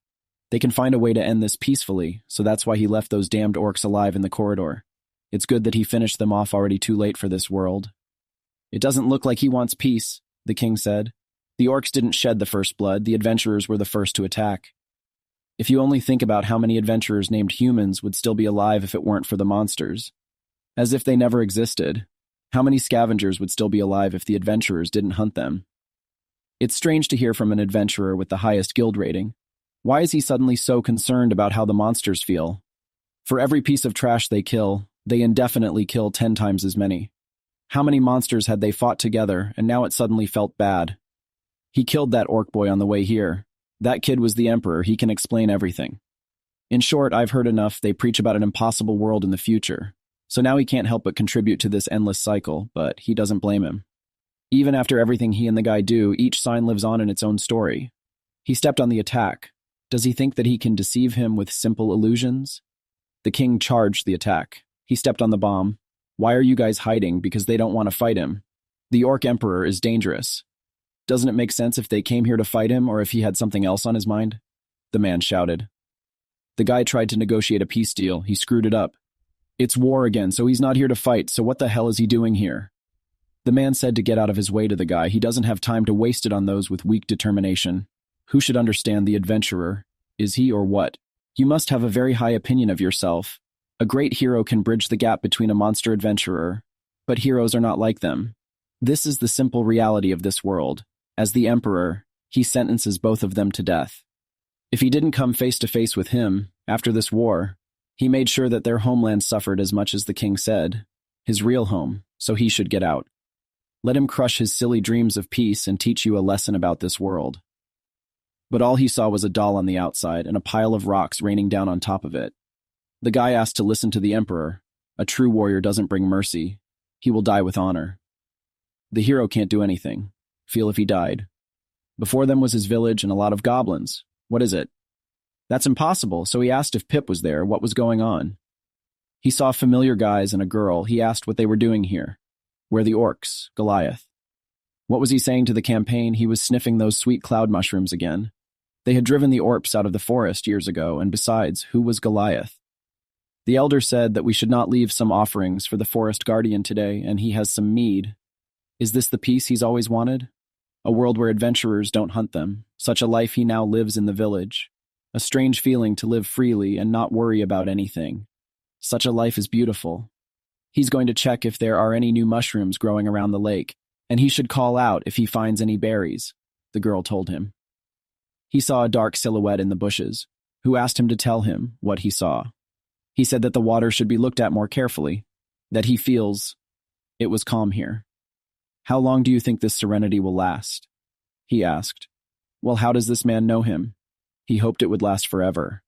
"They can find a way to end this peacefully, so that's why he left those damned orcs alive in the corridor. It's good that he finished them off already too late for this world." "It doesn't look like he wants peace," the king said. "The orcs didn't shed the first blood, the adventurers were the first to attack. If you only think about how many adventurers named humans would still be alive if it weren't for the monsters. As if they never existed. How many scavengers would still be alive if the adventurers didn't hunt them? It's strange to hear from an adventurer with the highest guild rating. Why is he suddenly so concerned about how the monsters feel? For every piece of trash they kill, they indefinitely kill 10 times as many. How many monsters had they fought together, and now it suddenly felt bad? He killed that orc boy on the way here. That kid was the emperor, he can explain everything. In short, I've heard enough, they preach about an impossible world in the future. So now he can't help but contribute to this endless cycle, but he doesn't blame him. Even after everything he and the guy do, each sign lives on in its own story. He stepped on the attack. Does he think that he can deceive him with simple illusions? The king charged the attack. He stepped on the bomb. Why are you guys hiding? Because they don't want to fight him. The orc emperor is dangerous. Doesn't it make sense if they came here to fight him or if he had something else on his mind? The man shouted. The guy tried to negotiate a peace deal. He screwed it up. It's war again, so he's not here to fight, so what the hell is he doing here? The man said to get out of his way to the guy. He doesn't have time to waste it on those with weak determination. Who should understand the adventurer? Is he or what? You must have a very high opinion of yourself. A great hero can bridge the gap between a monster adventurer, but heroes are not like them. This is the simple reality of this world. As the emperor, he sentences both of them to death. If he didn't come face to face with him, after this war, he made sure that their homeland suffered as much as the king said, his real home, so he should get out. Let him crush his silly dreams of peace and teach you a lesson about this world. But all he saw was a doll on the outside and a pile of rocks raining down on top of it. The guy asked to listen to the emperor. A true warrior doesn't bring mercy. He will die with honor. The hero can't do anything. Feel if he died. Before them was his village and a lot of goblins. What is it? That's impossible, so he asked if Pip was there, what was going on. He saw familiar guys and a girl. He asked what they were doing here. Where the orcs, Goliath. What was he saying to the campaign? He was sniffing those sweet cloud mushrooms again. They had driven the orcs out of the forest years ago, and besides, who was Goliath? The elder said that we should not leave some offerings for the forest guardian today, and he has some mead. Is this the peace he's always wanted? A world where adventurers don't hunt them. Such a life he now lives in the village. A strange feeling to live freely and not worry about anything. Such a life is beautiful. He's going to check if there are any new mushrooms growing around the lake, and he should call out if he finds any berries, the girl told him. He saw a dark silhouette in the bushes, who asked him to tell him what he saw. He said that the water should be looked at more carefully, that he feels it was calm here. How long do you think this serenity will last? He asked. Well, how does this man know him? He hoped it would last forever.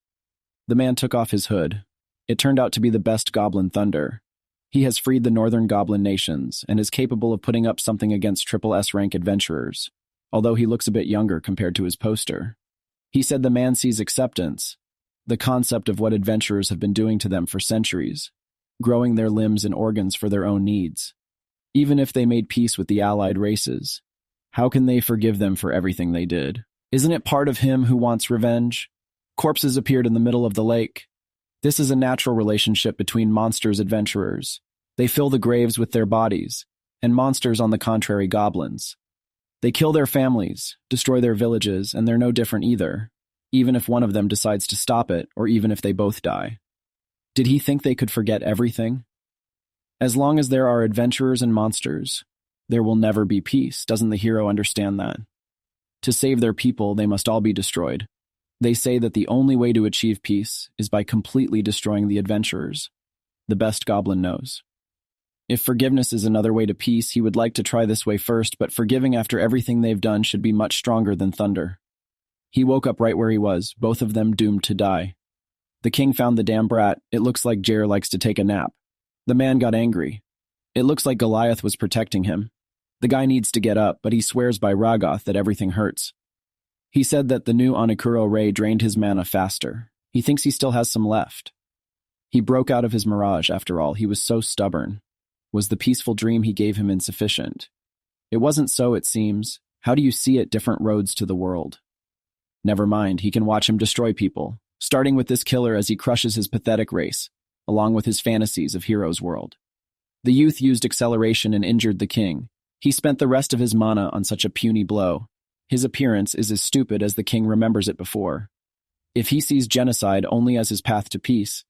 The man took off his hood. It turned out to be the best goblin thunder. He has freed the northern goblin nations and is capable of putting up something against triple S rank adventurers, although he looks a bit younger compared to his poster. He said the man sees acceptance, the concept of what adventurers have been doing to them for centuries, growing their limbs and organs for their own needs. Even if they made peace with the allied races, how can they forgive them for everything they did? Isn't it part of him who wants revenge? Corpses appeared in the middle of the lake. This is a natural relationship between monsters adventurers. They fill the graves with their bodies, and monsters, on the contrary, goblins. They kill their families, destroy their villages, and they're no different either, even if one of them decides to stop it, or even if they both die. Did he think they could forget everything? As long as there are adventurers and monsters, there will never be peace. Doesn't the hero understand that? To save their people, they must all be destroyed. They say that the only way to achieve peace is by completely destroying the adventurers. The best goblin knows. If forgiveness is another way to peace, he would like to try this way first, but forgiving after everything they've done should be much stronger than thunder. He woke up right where he was, both of them doomed to die. The king found the damn brat. It looks like Jair likes to take a nap. The man got angry. It looks like Goliath was protecting him. The guy needs to get up, but he swears by Ragoth that everything hurts. He said that the new Onokuro ray drained his mana faster. He thinks he still has some left. He broke out of his mirage, after all. He was so stubborn. Was the peaceful dream he gave him insufficient? It wasn't so, it seems. How do you see it? Different roads to the world. Never mind, he can watch him destroy people, starting with this killer as he crushes his pathetic race, along with his fantasies of Hero's World. The youth used acceleration and injured the king. He spent the rest of his mana on such a puny blow. His appearance is as stupid as the king remembers it before. If he sees genocide only as his path to peace,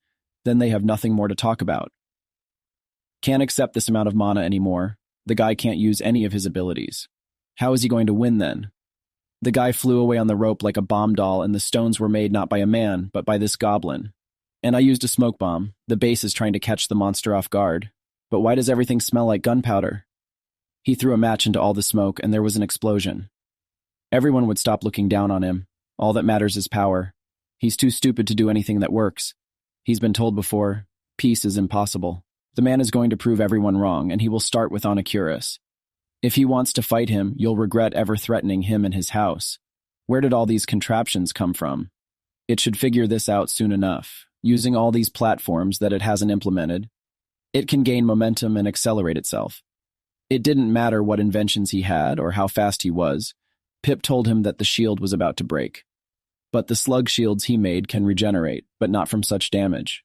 then they have nothing more to talk about. Can't accept this amount of mana anymore. The guy can't use any of his abilities. How is he going to win then? The guy flew away on the rope like a bomb doll, and the stones were made not by a man, but by this goblin. And I used a smoke bomb. The base is trying to catch the monster off guard. But why does everything smell like gunpowder? He threw a match into all the smoke, and there was an explosion. Everyone would stop looking down on him. All that matters is power. He's too stupid to do anything that works. He's been told before, peace is impossible. The man is going to prove everyone wrong, and he will start with Onocurus. If he wants to fight him, you'll regret ever threatening him and his house. Where did all these contraptions come from? It should figure this out soon enough. Using all these platforms that it hasn't implemented, it can gain momentum and accelerate itself. It didn't matter what inventions he had or how fast he was. Pip told him that the shield was about to break. But the slug shields he made can regenerate, but not from such damage.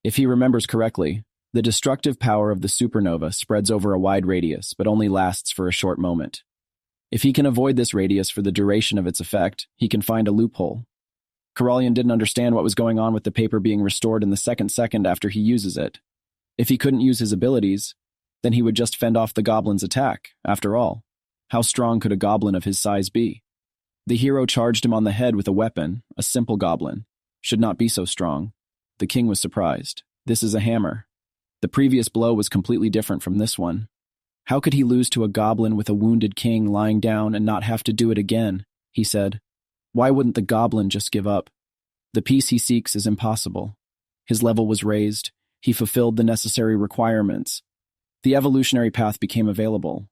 If he remembers correctly, the destructive power of the supernova spreads over a wide radius, but only lasts for a short moment. If he can avoid this radius for the duration of its effect, he can find a loophole. Corallian didn't understand what was going on with the paper being restored in the second after he uses it. If he couldn't use his abilities, then he would just fend off the goblin's attack. After all, how strong could a goblin of his size be? The hero charged him on the head with a weapon. A simple goblin should not be so strong. The king was surprised. This is a hammer. The previous blow was completely different from this one. How could he lose to a goblin with a wounded king lying down and not have to do it again? He said. Why wouldn't the goblin just give up? The peace he seeks is impossible. His level was raised. He fulfilled the necessary requirements. The evolutionary path became available.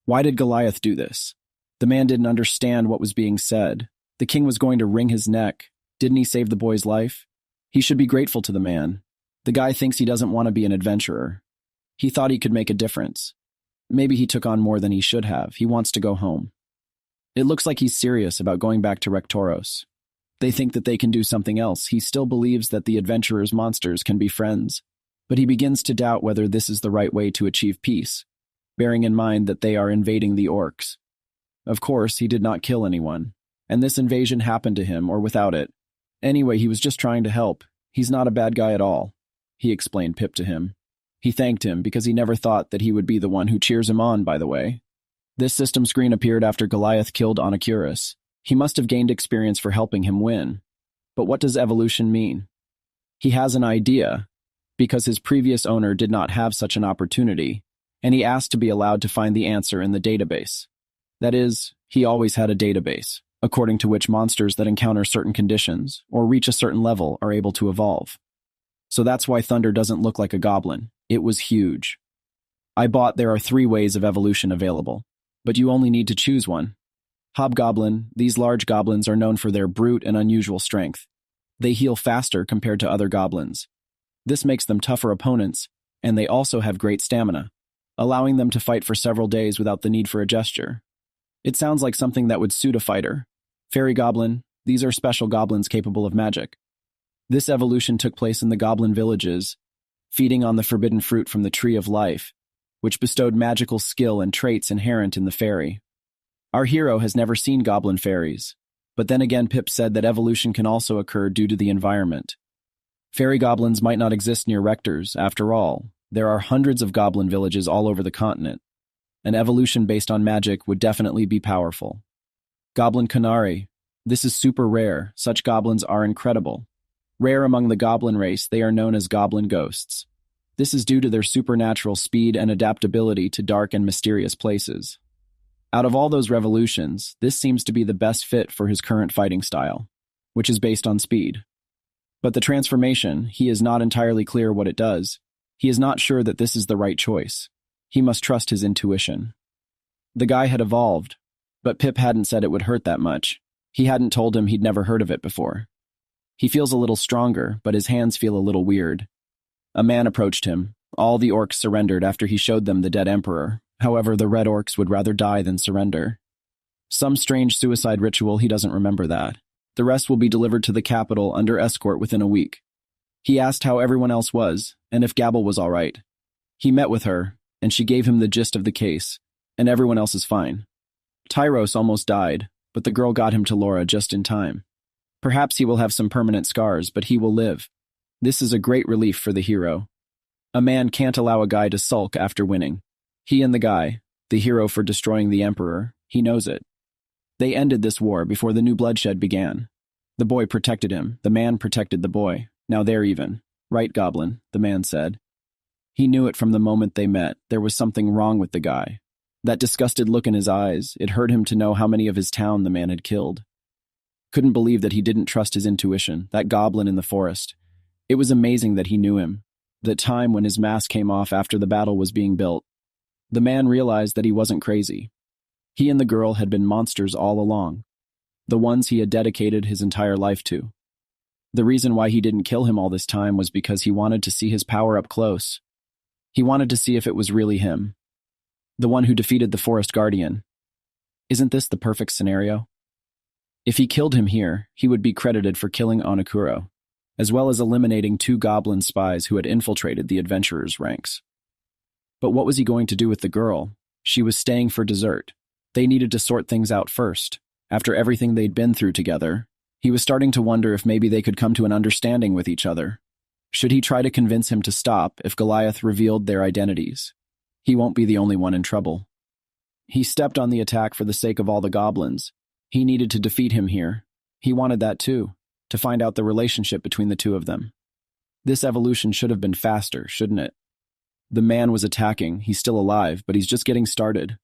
Why did Goliath do this? The man didn't understand what was being said. The king was going to wring his neck. Didn't he save the boy's life? He should be grateful to the man. The guy thinks he doesn't want to be an adventurer. He thought he could make a difference. Maybe he took on more than he should have. He wants to go home. It looks like he's serious about going back to Rectoros. They think that they can do something else. He still believes that the adventurer's monsters can be friends, but he begins to doubt whether this is the right way to achieve peace, bearing in mind that they are invading the orcs. Of course, he did not kill anyone, and this invasion happened to him or without it. Anyway, he was just trying to help. He's not a bad guy at all, he explained Pip to him. He thanked him because he never thought that he would be the one who cheers him on, by the way. This system screen appeared after Goliath killed Onocurus. He must have gained experience for helping him win. But what does evolution mean? He has an idea, because his previous owner did not have such an opportunity, and he asked to be allowed to find the answer in the database. That is, he always had a database, according to which monsters that encounter certain conditions or reach a certain level are able to evolve. So that's why Thunder doesn't look like a goblin. It was huge. I bought there are 3 ways of evolution available, but you only need to choose one. Hobgoblin, these large goblins are known for their brute and unusual strength. They heal faster compared to other goblins. This makes them tougher opponents, and they also have great stamina, allowing them to fight for several days without the need for a gesture. It sounds like something that would suit a fighter. Fairy Goblin, these are special goblins capable of magic. This evolution took place in the goblin villages, feeding on the forbidden fruit from the Tree of Life, which bestowed magical skill and traits inherent in the fairy. Our hero has never seen goblin fairies, but then again Pip said that evolution can also occur due to the environment. Fairy goblins might not exist near rectors, after all. There are hundreds of goblin villages all over the continent. An evolution based on magic would definitely be powerful. Goblin Canary. This is super rare. Such goblins are incredible. Rare among the goblin race, they are known as goblin ghosts. This is due to their supernatural speed and adaptability to dark and mysterious places. Out of all those revolutions, this seems to be the best fit for his current fighting style, which is based on speed. But the transformation, he is not entirely clear what it does. He is not sure that this is the right choice. He must trust his intuition. The guy had evolved, but Pip hadn't said it would hurt that much. He hadn't told him he'd never heard of it before. He feels a little stronger, but his hands feel a little weird. A man approached him. All the orcs surrendered after he showed them the dead emperor. However, the red orcs would rather die than surrender. Some strange suicide ritual, he doesn't remember that. The rest will be delivered to the capital under escort within a week. He asked how everyone else was, and if Gubble was all right. He met with her, and she gave him the gist of the case, and everyone else is fine. Tyros almost died, but the girl got him to Laura just in time. Perhaps he will have some permanent scars, but he will live. This is a great relief for the hero. A man can't allow a guy to sulk after winning. He and the guy, the hero for destroying the emperor, he knows it. They ended this war before the new bloodshed began. The boy protected him, the man protected the boy. Now they're even. Right, Goblin, the man said. He knew it from the moment they met. There was something wrong with the guy. That disgusted look in his eyes, it hurt him to know how many of his town the man had killed. Couldn't believe that he didn't trust his intuition, that goblin in the forest. It was amazing that he knew him. The time when his mask came off after the battle was being built. The man realized that he wasn't crazy. He and the girl had been monsters all along. The ones he had dedicated his entire life to. The reason why he didn't kill him all this time was because he wanted to see his power up close. He wanted to see if it was really him. The one who defeated the forest guardian. Isn't this the perfect scenario? If he killed him here, he would be credited for killing Onokuro, as well as eliminating 2 goblin spies who had infiltrated the adventurers' ranks. But what was he going to do with the girl? She was staying for dessert. They needed to sort things out first. After everything they'd been through together, he was starting to wonder if maybe they could come to an understanding with each other. Should he try to convince him to stop if Goliath revealed their identities? He won't be the only one in trouble. He stepped on the attack for the sake of all the goblins. He needed to defeat him here. He wanted that too, to find out the relationship between the two of them. This evolution should have been faster, shouldn't it? The man was attacking, he's still alive, but he's just getting started.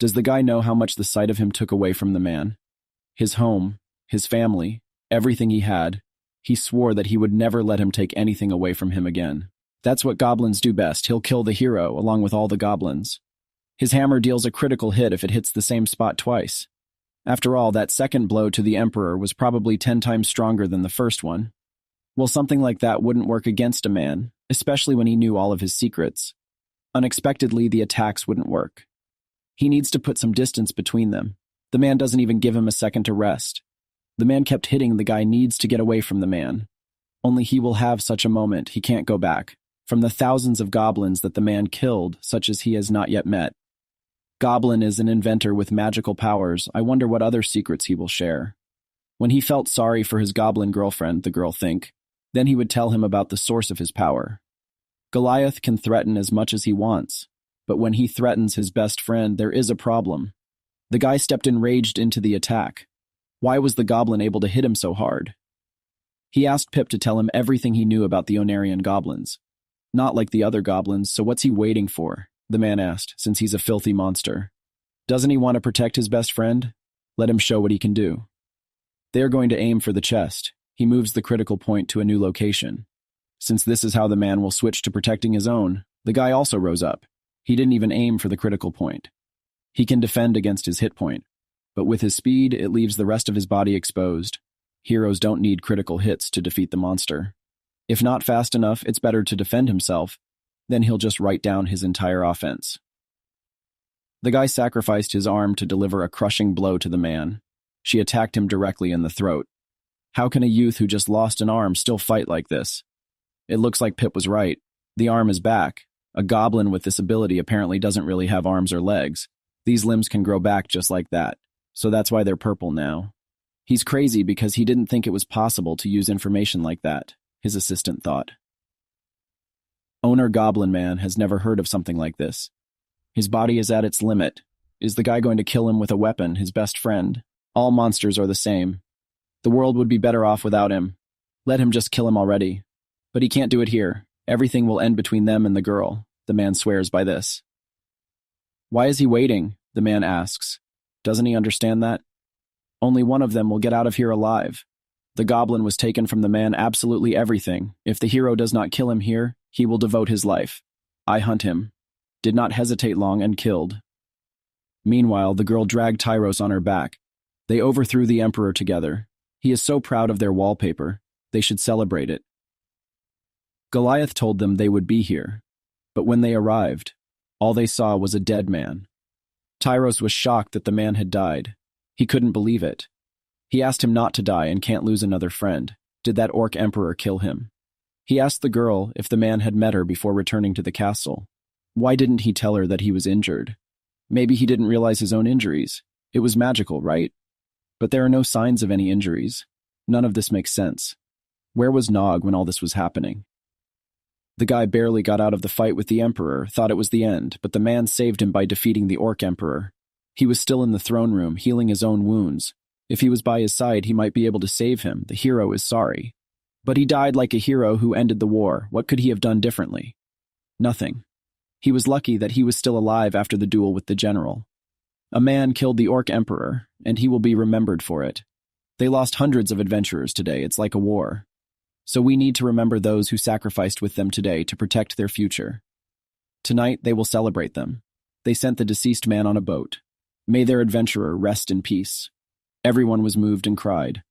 Does the guy know how much the sight of him took away from the man? His home, his family, everything he had. He swore that he would never let him take anything away from him again. That's what goblins do best. He'll kill the hero along with all the goblins. His hammer deals a critical hit if it hits the same spot twice. After all, that second blow to the emperor was probably 10 times stronger than the first one. Well, something like that wouldn't work against a man, especially when he knew all of his secrets. Unexpectedly, the attacks wouldn't work. He needs to put some distance between them. The man doesn't even give him a second to rest. The man kept hitting. The guy needs to get away from the man. Only he will have such a moment. He can't go back. From the thousands of goblins that the man killed, such as he has not yet met. Goblin is an inventor with magical powers. I wonder what other secrets he will share. When he felt sorry for his goblin girlfriend, the girl think, then he would tell him about the source of his power. Goliath can threaten as much as he wants, but when he threatens his best friend, there is a problem. The guy stepped enraged into the attack. Why was the goblin able to hit him so hard? He asked Pip to tell him everything he knew about the Onarian goblins. Not like the other goblins, so what's he waiting for? The man asked, since he's a filthy monster. Doesn't he want to protect his best friend? Let him show what he can do. They are going to aim for the chest. He moves the critical point to a new location. Since this is how the man will switch to protecting his own, the guy also rose up. He didn't even aim for the critical point. He can defend against his hit point, but with his speed, it leaves the rest of his body exposed. Heroes don't need critical hits to defeat the monster. If not fast enough, it's better to defend himself. Then he'll just write down his entire offense. The guy sacrificed his arm to deliver a crushing blow to the man. She attacked him directly in the throat. How can a youth who just lost an arm still fight like this? It looks like Pip was right. The arm is back. A goblin with this ability apparently doesn't really have arms or legs. These limbs can grow back just like that, so that's why they're purple now. He's crazy because he didn't think it was possible to use information like that, his assistant thought. Owner Goblin Man has never heard of something like this. His body is at its limit. Is the guy going to kill him with a weapon, his best friend? All monsters are the same. The world would be better off without him. Let him just kill him already. But he can't do it here. Everything will end between them and the girl. The man swears by this. Why is he waiting? The man asks. Doesn't he understand that? Only one of them will get out of here alive. The goblin was taken from the man absolutely everything. If the hero does not kill him here, he will devote his life. I hunt him. Did not hesitate long and killed. Meanwhile, the girl dragged Tyros on her back. They overthrew the emperor together. He is so proud of their wallpaper. They should celebrate it. Goliath told them they would be here. But when they arrived, all they saw was a dead man. Tyros was shocked that the man had died. He couldn't believe it. He asked him not to die and can't lose another friend. Did that orc emperor kill him? He asked the girl if the man had met her before returning to the castle. Why didn't he tell her that he was injured? Maybe he didn't realize his own injuries. It was magical, right? But there are no signs of any injuries. None of this makes sense. Where was Nog when all this was happening? The guy barely got out of the fight with the emperor, thought it was the end, but the man saved him by defeating the orc emperor. He was still in the throne room, healing his own wounds. If he was by his side, he might be able to save him. The hero is sorry. But he died like a hero who ended the war. What could he have done differently? Nothing. He was lucky that he was still alive after the duel with the general. A man killed the orc emperor, and he will be remembered for it. They lost hundreds of adventurers today. It's like a war. So we need to remember those who sacrificed with them today to protect their future. Tonight, they will celebrate them. They sent the deceased man on a boat. May their adventurer rest in peace. Everyone was moved and cried.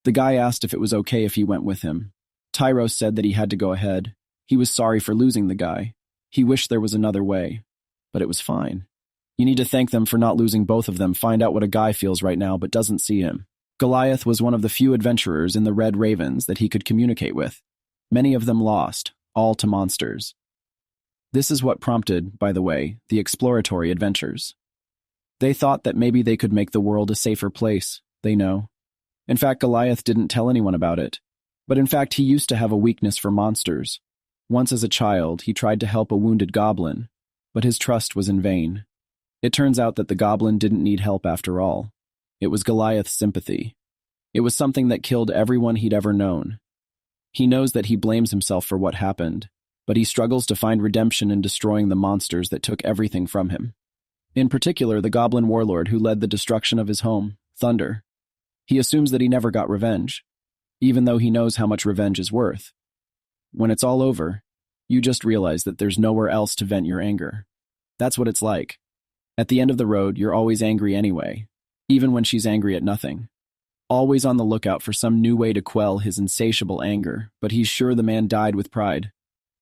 The guy asked if it was okay if he went with him. Tyros said that he had to go ahead. He was sorry for losing the guy. He wished there was another way. But it was fine. You need to thank them for not losing both of them. Find out what a guy feels right now but doesn't see him. Goliath was one of the few adventurers in the Red Ravens that he could communicate with. Many of them lost, all to monsters. This is what prompted, by the way, the exploratory adventures. They thought that maybe they could make the world a safer place, they know. In fact, Goliath didn't tell anyone about it. But in fact, he used to have a weakness for monsters. Once as a child, he tried to help a wounded goblin, but his trust was in vain. It turns out that the goblin didn't need help after all. It was Goliath's sympathy. It was something that killed everyone he'd ever known. He knows that he blames himself for what happened, but he struggles to find redemption in destroying the monsters that took everything from him. In particular, the goblin warlord who led the destruction of his home, Thunder. He assumes that he never got revenge, even though he knows how much revenge is worth. When it's all over, you just realize that there's nowhere else to vent your anger. That's what it's like. At the end of the road, you're always angry anyway, even when she's angry at nothing. Always on the lookout for some new way to quell his insatiable anger, but he's sure the man died with pride,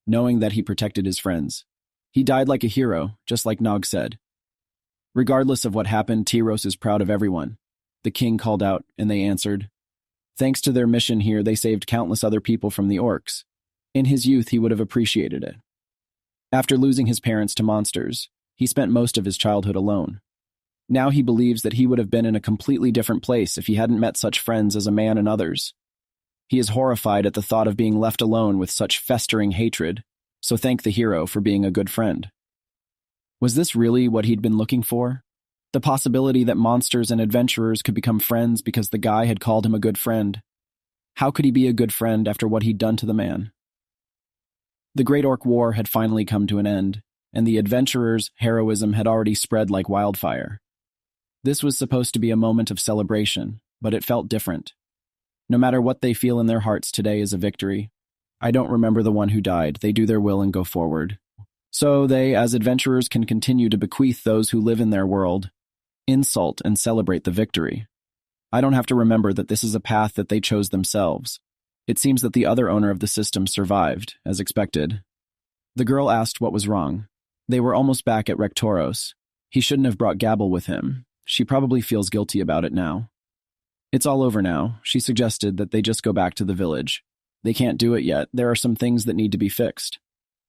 knowing that he protected his friends. He died like a hero, just like Nog said. Regardless of what happened, Tyros is proud of everyone. The king called out, and they answered. Thanks to their mission here, they saved countless other people from the orcs. In his youth, he would have appreciated it. After losing his parents to monsters, he spent most of his childhood alone. Now he believes that he would have been in a completely different place if he hadn't met such friends as a man and others. He is horrified at the thought of being left alone with such festering hatred, so thank the hero for being a good friend. Was this really what he'd been looking for? The possibility that monsters and adventurers could become friends because the guy had called him a good friend. How could he be a good friend after what he'd done to the man? The Great Orc War had finally come to an end, and the adventurers' heroism had already spread like wildfire. This was supposed to be a moment of celebration, but it felt different. No matter what they feel in their hearts, today is a victory. I don't remember the one who died. They do their will and go forward. So they, as adventurers, can continue to bequeath those who live in their world, insult and celebrate the victory. I don't have to remember that this is a path that they chose themselves. It seems that the other owner of the system survived, as expected. The girl asked what was wrong. They were almost back at Rectoros. He shouldn't have brought Gubble with him. She probably feels guilty about it now. It's all over now. She suggested that they just go back to the village. They can't do it yet. There are some things that need to be fixed.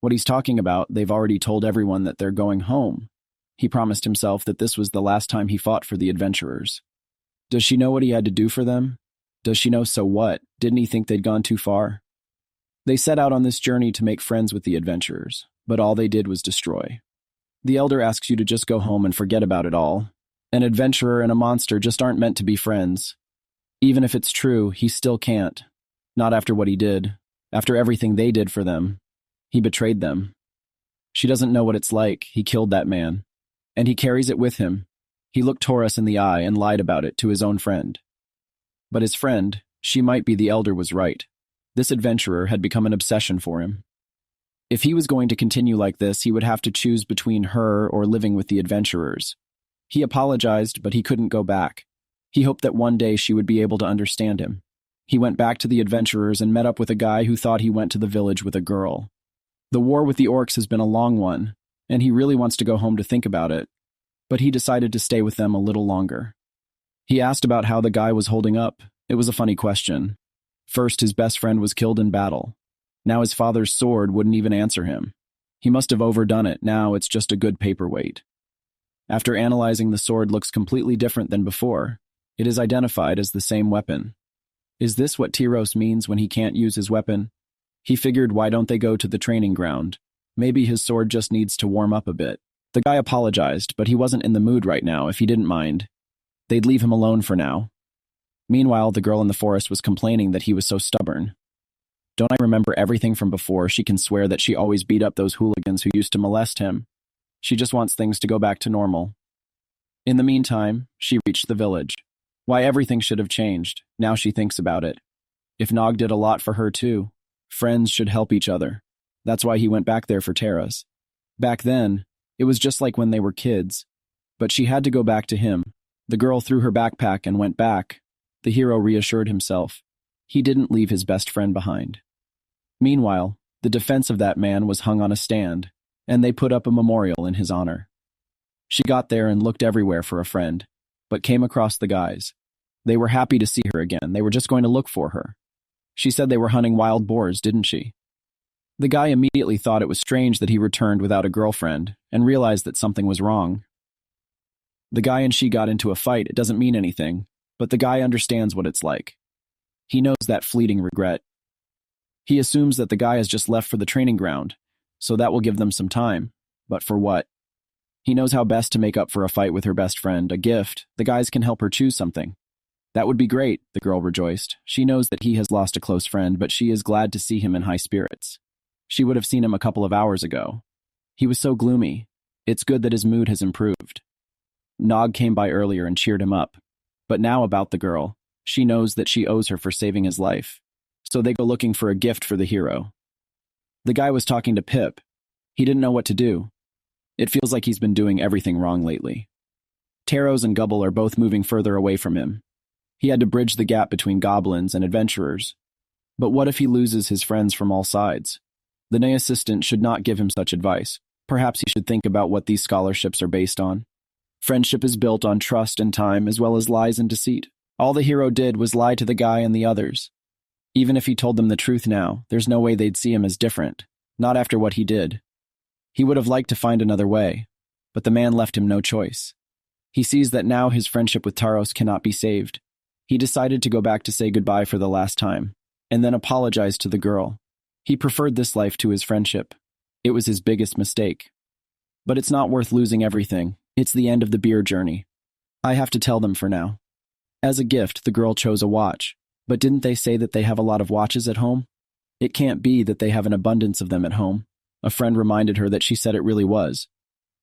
What he's talking about, they've already told everyone that they're going home. He promised himself that this was the last time he fought for the adventurers. Does she know what he had to do for them? Does she know so what? Didn't he think they'd gone too far? They set out on this journey to make friends with the adventurers, but all they did was destroy. The elder asks you to just go home and forget about it all. An adventurer and a monster just aren't meant to be friends. Even if it's true, he still can't. Not after what he did. After everything they did for them. He betrayed them. She doesn't know what it's like. He killed that man. And he carries it with him. He looked Taurus in the eye and lied about it to his own friend. But his friend, she might be the elder, was right. This adventurer had become an obsession for him. If he was going to continue like this, he would have to choose between her or living with the adventurers. He apologized, but he couldn't go back. He hoped that one day she would be able to understand him. He went back to the adventurers and met up with a guy who thought he went to the village with a girl. The war with the orcs has been a long one, and he really wants to go home to think about it, but he decided to stay with them a little longer. He asked about how the guy was holding up. It was a funny question. First, his best friend was killed in battle. Now his father's sword wouldn't even answer him. He must have overdone it. Now it's just a good paperweight. After analyzing, the sword looks completely different than before. It is identified as the same weapon. Is this what Tyros means when he can't use his weapon? He figured, why don't they go to the training ground? Maybe his sword just needs to warm up a bit. The guy apologized, but he wasn't in the mood right now, if he didn't mind. They'd leave him alone for now. Meanwhile, the girl in the forest was complaining that he was so stubborn. Don't I remember everything from before? She can swear that she always beat up those hooligans who used to molest him. She just wants things to go back to normal. In the meantime, she reached the village. Why everything should have changed. Now she thinks about it. If Nog did a lot for her too. Friends should help each other. That's why he went back there for Terra's. Back then, it was just like when they were kids. But she had to go back to him. The girl threw her backpack and went back. The hero reassured himself. He didn't leave his best friend behind. Meanwhile, the defense of that man was hung on a stand, and they put up a memorial in his honor. She got there and looked everywhere for a friend, but came across the guys. They were happy to see her again. They were just going to look for her. She said they were hunting wild boars, didn't she? The guy immediately thought it was strange that he returned without a girlfriend and realized that something was wrong. The guy and she got into a fight. It doesn't mean anything, but the guy understands what it's like. He knows that fleeting regret. He assumes that the guy has just left for the training ground, so that will give them some time. But for what? He knows how best to make up for a fight with her best friend, a gift. The guys can help her choose something. That would be great, the girl rejoiced. She knows that he has lost a close friend, but she is glad to see him in high spirits. She would have seen him a couple of hours ago. He was so gloomy. It's good that his mood has improved. Nog came by earlier and cheered him up. But now about the girl. She knows that she owes her for saving his life. So they go looking for a gift for the hero. The guy was talking to Pip. He didn't know what to do. It feels like he's been doing everything wrong lately. Taros and Gubble are both moving further away from him. He had to bridge the gap between goblins and adventurers. But what if he loses his friends from all sides? The new assistant should not give him such advice. Perhaps he should think about what these scholarships are based on. Friendship is built on trust and time, as well as lies and deceit. All the hero did was lie to the guy and the others. Even if he told them the truth now, there's no way they'd see him as different. Not after what he did. He would have liked to find another way, but the man left him no choice. He sees that now his friendship with Taros cannot be saved. He decided to go back to say goodbye for the last time, and then apologize to the girl. He preferred this life to his friendship. It was his biggest mistake. But it's not worth losing everything. It's the end of the beer journey. I have to tell them for now. As a gift, the girl chose a watch. But didn't they say that they have a lot of watches at home? It can't be that they have an abundance of them at home. A friend reminded her that she said it really was.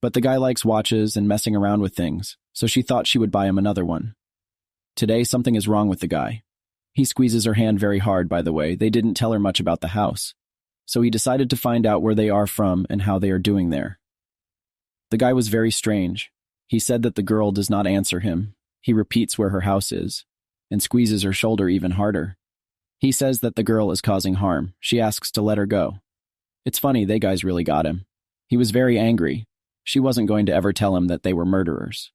But the guy likes watches and messing around with things, so she thought she would buy him another one. Today, something is wrong with the guy. He squeezes her hand very hard, by the way. They didn't tell her much about the house. So he decided to find out where they are from and how they are doing there. The guy was very strange. He said that the girl does not answer him. He repeats where her house is, and squeezes her shoulder even harder. He says that the girl is causing harm. She asks to let her go. It's funny, they guys really got him. He was very angry. She wasn't going to ever tell him that they were murderers.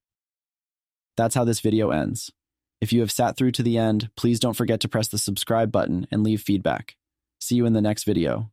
That's how this video ends. If you have sat through to the end, please don't forget to press the subscribe button and leave feedback. See you in the next video.